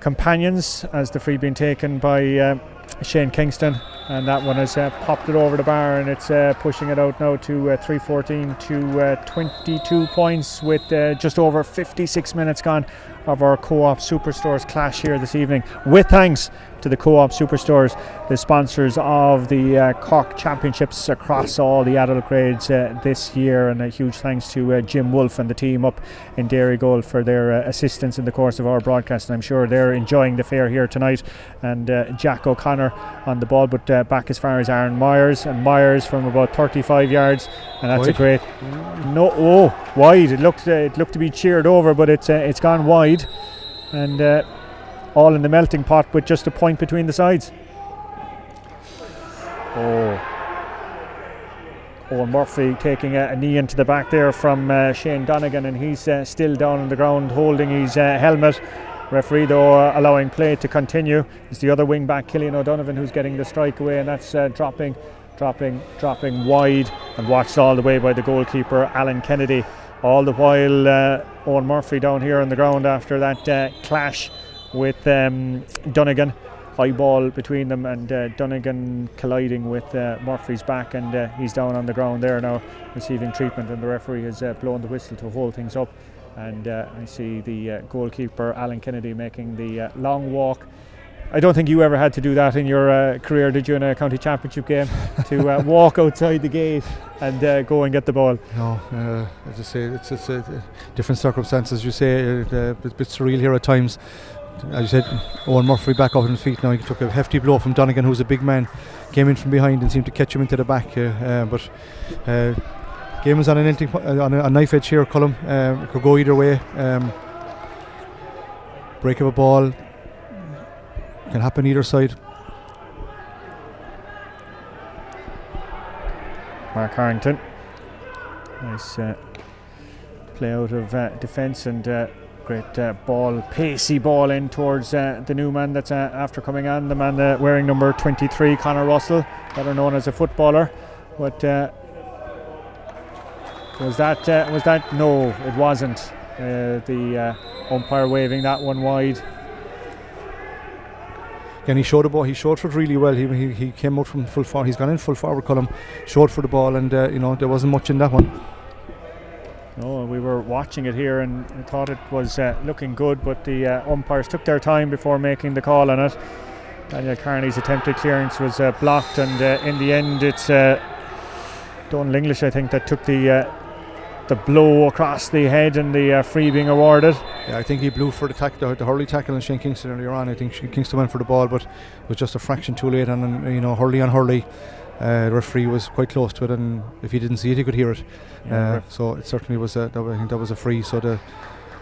companions as the free being taken by Shane Kingston, and that one has popped it over the bar, and it's pushing it out now to 3:14 to 22 points with just over 56 minutes gone of our Co-op Superstores clash here this evening, with thanks to the Co-op Superstores, the sponsors of the Cork Championships across all the adult grades this year, and a huge thanks to Jim Wolfe and the team up in Dairygold for their assistance in the course of our broadcast, and I'm sure they're enjoying the fare here tonight. And Jack O'Connor on the ball, but back as far as Aaron Myers, and Myers from about 35 yards, and that's wide. A great wide. It looked to be cheered over, but it's gone wide, and all in the melting pot with just a point between the sides. Owen Murphy taking a knee into the back there from Shane Donegan, and he's still down on the ground holding his helmet. Referee though allowing play to continue. It's the other wing back, Killian O'Donovan, who's getting the strike away, and that's dropping wide, and watched all the way by the goalkeeper Alan Kennedy. All the while Owen Murphy down here on the ground after that clash with Donegan. High ball between them, and Donegan colliding with Murphy's back, and he's down on the ground there now receiving treatment, and the referee has blown the whistle to hold things up. And I see the goalkeeper Alan Kennedy making the long walk. I don't think you ever had to do that in your career, did you, in a county championship game, to walk outside the gate and go and get the ball? No, as I say, it's different circumstances. You say a bit surreal here at times. As you said, Owen Murphy back up on his feet now. He took a hefty blow from Donegan, who's a big man, came in from behind and seemed to catch him into the back. But game is on a knife edge here, Colm. It could go either way. Break of a ball can happen either side. Mark Harrington, nice play out of defence, and great ball, pacey ball in towards the new man that's after coming on, the man wearing number 23, Conor Russell, better known as a footballer. But was that? No, it wasn't. The umpire waving that one wide. Again, he showed the ball. He showed for it really well. He came out from full forward. He's gone in full forward column, showed for the ball, and there wasn't much in that one. No, we were watching it here and thought it was looking good, but the umpires took their time before making the call on it. Daniel Carney's attempted clearance was blocked, and in the end it's Donald English, I think, that took the blow across the head, and the free being awarded. Yeah, I think he blew for the Hurley tackle on Shane Kingston earlier on. I think Kingston went for the ball, but it was just a fraction too late, and Hurley on Hurley. The referee was quite close to it, and if he didn't see it, he could hear it. So it certainly was. I think that was a free. So the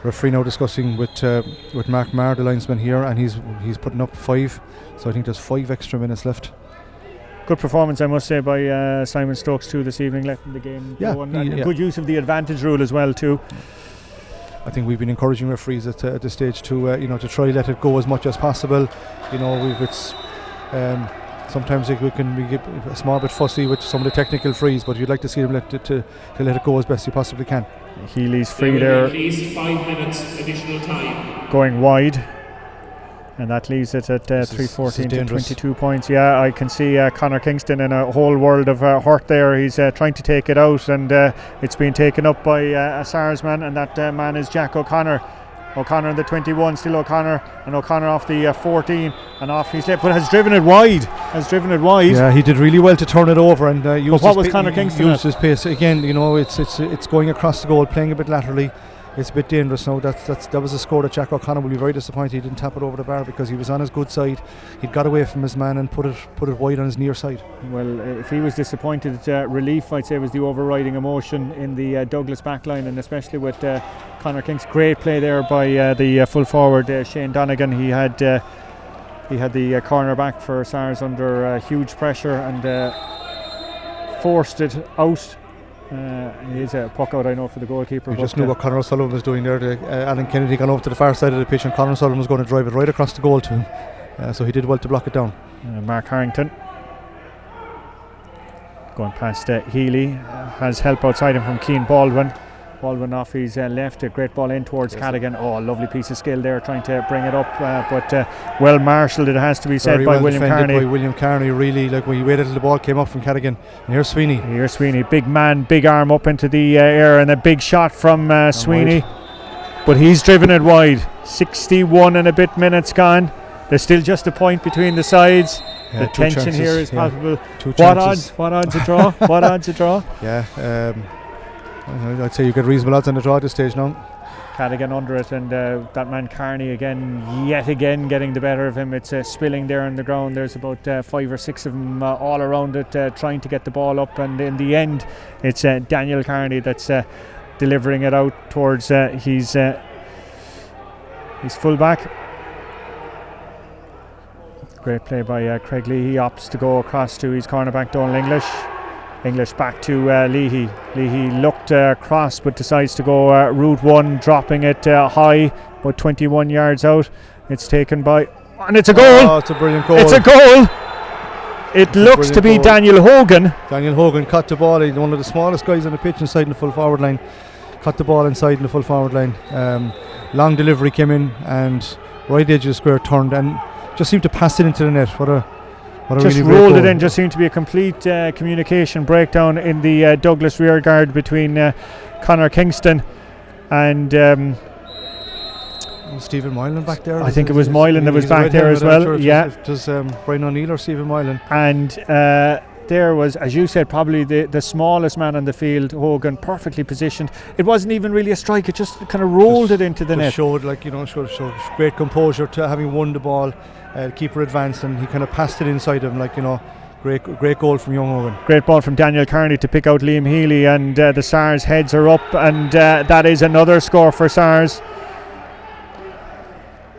referee now discussing with Mark Marr, the linesman here, and he's putting up 5. So I think there's 5 extra minutes left. Good performance, I must say, by Simon Stokes too this evening, letting the game go, and good use of the advantage rule as well too. I think we've been encouraging referees at this stage to to try let it go as much as possible. Sometimes we can be a small bit fussy with some of the technical frees, but you'd like to see them let it go as best you possibly can. Healy's free there, at least 5 minutes additional time, going wide, and that leaves it at 3:14 to 22 points. Yeah, I can see Conor Kingston in a whole world of hurt there. He's trying to take it out, and it's been taken up by a SARS man, and that man is Jack O'Connor. O'Connor in the 21, still O'Connor, and O'Connor off the 14 and off his left, but has driven it wide. Yeah, he did really well to turn it over and used what was Conor Kingston used his pace again. It's going across the goal, playing a bit laterally, it's a bit dangerous now. That was a score that Jack O'Connor will be very disappointed he didn't tap it over the bar, because he was on his good side. He'd got away from his man and put it wide on his near side. Well, if he was disappointed, relief, I'd say, was the overriding emotion in the Douglas backline, and especially with Conor King's great play there by the full forward Shane Donegan. He had the corner back for Sars under huge pressure and forced it out. It is a puck out, I know, for the goalkeeper. You just knew what Conor O'Sullivan was doing there. Alan Kennedy gone over to the far side of the pitch, and Conor O'Sullivan was going to drive it right across the goal to him. So he did well to block it down. Mark Harrington going past Healy, has help outside him from Keane Baldwin. Baldwin off his left, a great ball in towards Cadigan. Oh, a lovely piece of skill there, trying to bring it up, but well marshalled, it has to be said, by William Carney. By William Carney, really, like when he waited till the ball came up from Cadigan. And here's Sweeney. Big man, big arm up into the air, and a big shot from Sweeney. But he's driven it wide. 61 and a bit minutes gone. There's still just a point between the sides. The tension chances, here is palpable. What odds a draw? What odds a draw? Yeah. I'd say you get reasonable odds on the draw at this stage now. Cadigan under it, and that man Carney yet again getting the better of him. It's spilling there on the ground. There's about 5 or 6 of them all around it, trying to get the ball up, and in the end it's Daniel Carney that's delivering it out towards his full-back. Great play by Craig Leahy. He opts to go across to his cornerback Donal English back to Leahy. Leahy looked across, but decides to go route one, dropping it high, about 21 yards out. It's taken by, and it's a goal. Oh, it's a brilliant goal. It's a goal. It looks to be goal. Daniel Hogan. Daniel Hogan caught the ball. He's one of the smallest guys on the pitch inside in the full forward line. Caught the ball inside in the full forward line. Long delivery came in, and right edge of the square turned and just seemed to pass it into the net. What a just really rolled it in. Just seemed to be a complete communication breakdown in the Douglas rear guard between Conor Kingston and Stephen Moylan back there. I think it was Moylan that was back there as well. Yeah, it was Brian O'Neill or Stephen Moylan. And there was, as you said, probably the smallest man on the field, Hogan, perfectly positioned. It wasn't even really a strike; it just kind of rolled it into the net. Showed showed great composure to having won the ball. Keeper advanced, and he kind of passed it inside him, great goal from young Hogan. Great ball from Daniel Carney to pick out Liam Healy, and the Sars heads are up, and that is another score for Sars.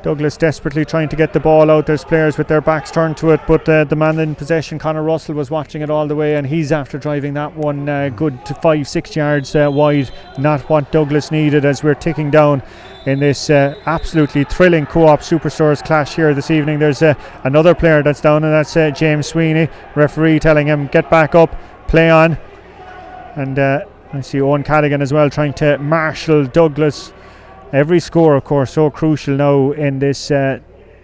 Douglas desperately trying to get the ball out. There's players with their backs turned to it, but the man in possession, Conor Russell, was watching it all the way, and he's after driving that one good to 5-6 yards wide. Not what Douglas needed, as we're ticking down in this absolutely thrilling co-op Superstores clash here this evening. There's another player that's down, and that's James Sweeney. Referee telling him, get back up, play on. And I see Owen Cadigan as well, trying to marshal Douglas. Every score, of course, so crucial now in this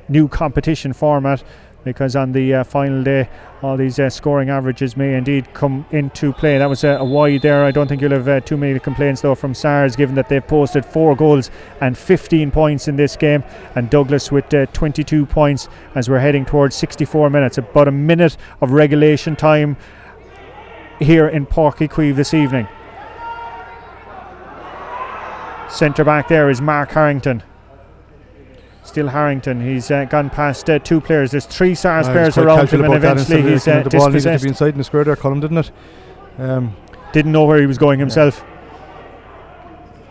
new competition format, because on the final day all these scoring averages may indeed come into play. That was a wide there. I don't think you'll have too many complaints though from Sars, given that they've posted 4 goals and 15 points in this game, and Douglas with 22 points as we're heading towards 64 minutes, about a minute of regulation time here in Páirc Uí Chaoimh this evening. Centre back there is Mark Harrington. Still Harrington. He's gone past 2 players. There's 3 Sars players around him, and eventually he's the ball needed dispossessed. to be inside in the square there, Colin, didn't it? Didn't know where he was going himself.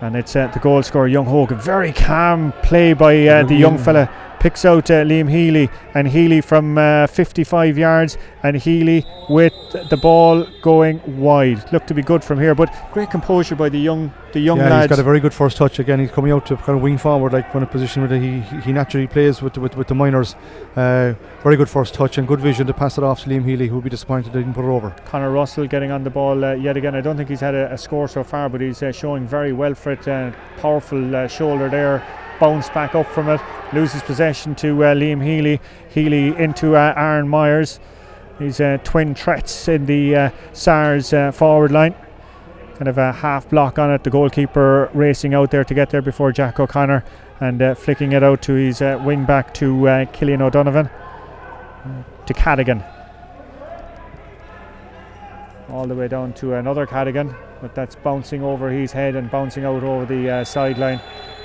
And it's the goal scorer, young Hogan. Very calm play by the young fella. Picks out Liam Healy, and Healy from 55 yards, and Healy with the ball going wide. Looked to be good from here, but great composure by the young lads. He's got a very good first touch. Again, he's coming out to kind of wing forward, like one of position where he naturally plays with the minors. Very good first touch and good vision to pass it off to Liam Healy, who will be disappointed they didn't put it over. Conor Russell getting on the ball yet again. I don't think he's had a score so far, but he's showing very well for it. Powerful shoulder there. Bounce back up from it, loses possession to Liam Healy. Healy into Aaron Myers. These twin threats in the Sars forward line. Kind of a half block on it. The goalkeeper racing out there to get there before Jack O'Connor, and flicking it out to his wing back to Killian O'Donovan. To Cadigan. All the way down to another Cadigan. but that's bouncing over his head and bouncing out over the sideline,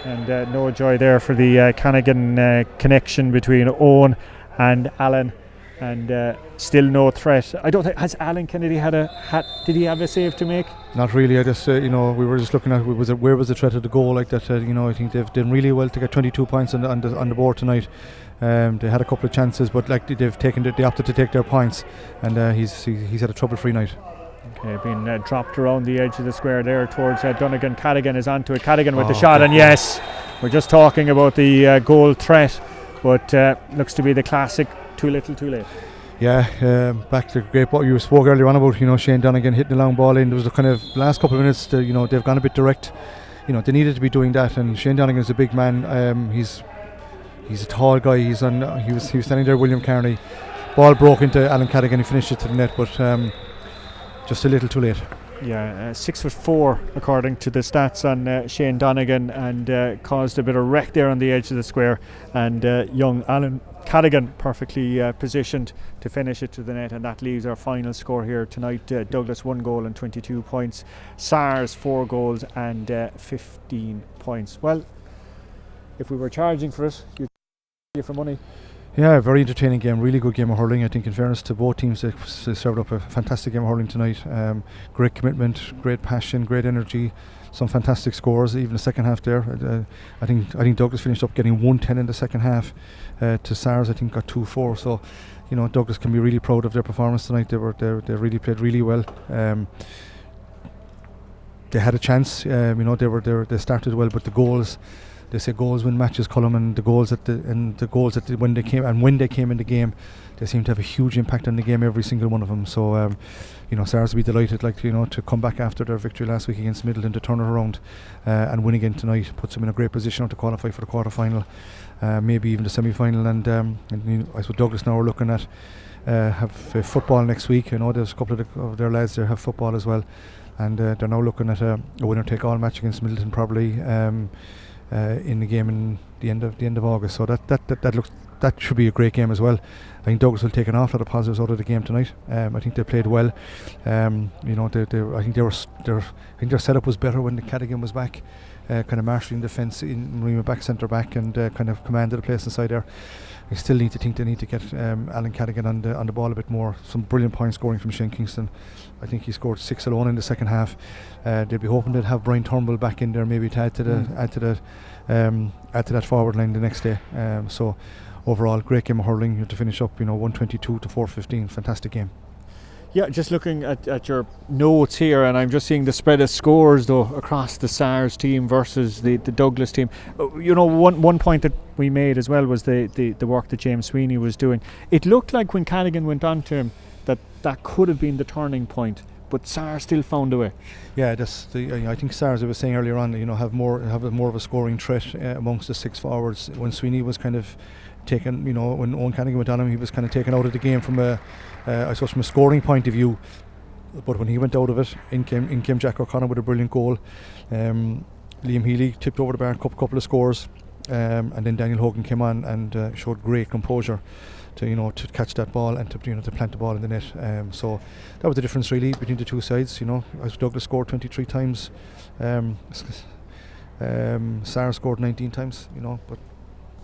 and no joy there for the Canagan connection between Owen and Alan, and still no threat. I don't think, has Alan Kennedy did he have a save to make? Not really. I just we were just looking at where was the threat of the goal like that. I think they've done really well to get 22 points on the board tonight. They had a couple of chances, but like they opted to take their points, and he's had a trouble-free night. Okay, being dropped around the edge of the square there towards Donegan. Cadigan is onto it. Cadigan with the shot, and yes, we're just talking about the goal threat, but looks to be the classic too little too late. Yeah, back to what you spoke earlier on about, Shane Donegan hitting the long ball in. There was a kind of last couple of minutes, they've gone a bit direct. They needed to be doing that, and Shane Donegan is a big man. He's a tall guy. He was standing there, William Carney. Ball broke into Alan Cadigan. He finished it to the net, but just a little too late. Yeah, 6'4" according to the stats on Shane Donegan, and caused a bit of wreck there on the edge of the square. And young Alan Cadigan perfectly positioned to finish it to the net, and that leaves our final score here tonight. Douglas 1 goal and 22 points. Sars 4 goals and 15 points. Well, if we were charging for it, you'd get for money. Yeah, very entertaining game, really good game of hurling. I think in fairness to both teams, they served up a fantastic game of hurling tonight. Great commitment, great passion, great energy, some fantastic scores, even the second half there. I think Douglas finished up getting 110 in the second half. To Sars, I think, got 2-4. So, Douglas can be really proud of their performance tonight. They really played really well. They had a chance. They started well, but the goals. They say goals win matches, Colm, and the goals when they came in the game, they seem to have a huge impact on the game, every single one of them. So, Sars will be delighted, to come back after their victory last week against Middleton, to turn it around and win again tonight. Puts them in a great position to qualify for the quarter-final, maybe even the semi-final. And I suppose Douglas now are looking at have football next week. I know there's a couple of their lads there have football as well, and they're now looking at a winner-take-all match against Middleton, probably. In the game in the end of August, so that should be a great game as well. I think Douglas will take an awful lot of positives out of the game tonight. I think they played well. I think their setup was better when the Cadigan was back, kind of marshalling defence in we were back centre back, and kind of commanded the place inside there. I still need to get Alan Cadigan on the ball a bit more. Some brilliant point scoring from Shane Kingston. I think he scored 6 alone in the second half. They'd be hoping they'd have Brian Turnbull back in there, maybe to add to that forward line the next day. So overall, great game of hurling to finish up. 122 to 415. Fantastic game. Yeah, just looking at your notes here, and I'm just seeing the spread of scores though across the Sars team versus the Douglas team. One point that we made as well was the work that James Sweeney was doing. It looked like when Cadigan went on to him that could have been the turning point, but Sars still found a way. Yeah, I think Sars, I was saying earlier on, have more of a scoring threat amongst the 6 forwards. When Sweeney was kind of taken, when Owen Cadigan went on him, he was kind of taken out of the game from a scoring point of view. But when he went out of it, in came Jack O'Connor with a brilliant goal. Liam Healy tipped over the bar, couple of scores, and then Daniel Hogan came on and showed great composure to catch that ball and to plant the ball in the net. So that was the difference really between the two sides. As Douglas scored 23 times, Sars scored 19 times. But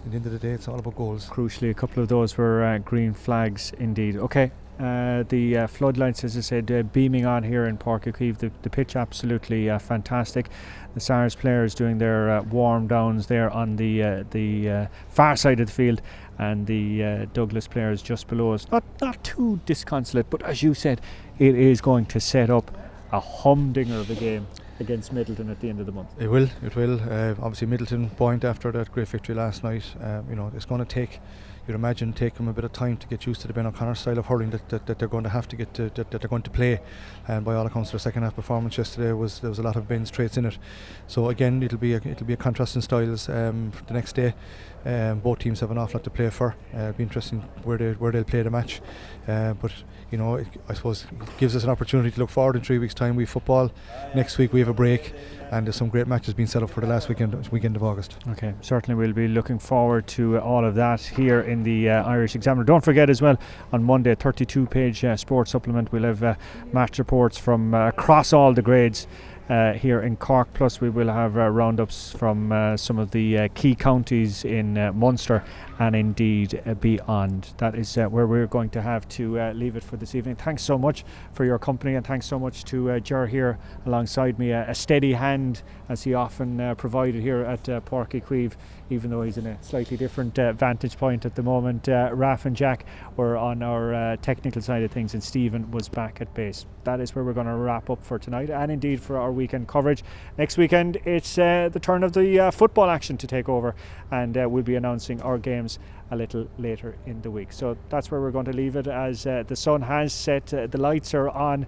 at the end of the day, it's all about goals. Crucially, a couple of those were green flags indeed. Okay, the floodlights, as I said, beaming on here in Páirc Uí Chaoimh. The pitch absolutely fantastic. The Sars players doing their warm downs there on the far side of the field, and the Douglas players just below us. Not too disconsolate, but as you said, it is going to set up a humdinger of a game against Middleton at the end of the month. It will. Obviously Middleton buoyant after that great victory last night. It's going to take, you'd imagine, them a bit of time to get used to the Ben O'Connor style of hurling that they're going to have to get to, that they're going to play. And by all accounts, their second half performance yesterday there was a lot of Ben's traits in it. So again, it'll be a contrast in styles the next day. Both teams have an awful lot to play for. It'll be interesting where they'll play the match. But I suppose it gives us an opportunity to look forward in 3 weeks' time. We have football next week. We have a break, and there's some great matches being set up for the last weekend of August. Okay, certainly we'll be looking forward to all of that here in the Irish Examiner. Don't forget as well, on Monday, 32-page sports supplement, we'll have match reports from across all the grades here in Cork, plus we will have roundups from some of the key counties in Munster and indeed beyond. That is where we're going to have to leave it for this evening. Thanks so much for your company, and thanks so much to Ger here alongside me, a steady hand as he often provided here at Páirc Uí Chaoimh, even though he's in a slightly different vantage point at the moment. Raf and Jack were on our technical side of things, and Stephen was back at base. That is where we're going to wrap up for tonight, and indeed for our weekend coverage. Next weekend it's the turn of the football action to take over, and we'll be announcing our games a little later in the week. So that's where we're going to leave it, as the sun has set, the lights are on,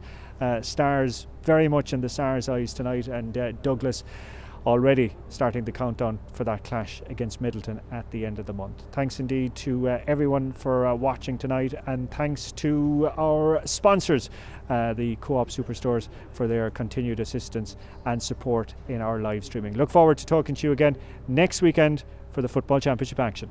stars very much in the Stars' eyes tonight, and Douglas already starting the countdown for that clash against Middleton at the end of the month. Thanks indeed to everyone for watching tonight, and thanks to our sponsors, the Co-op Superstores, for their continued assistance and support in our live streaming. Look forward to talking to you again next weekend for the Football Championship action.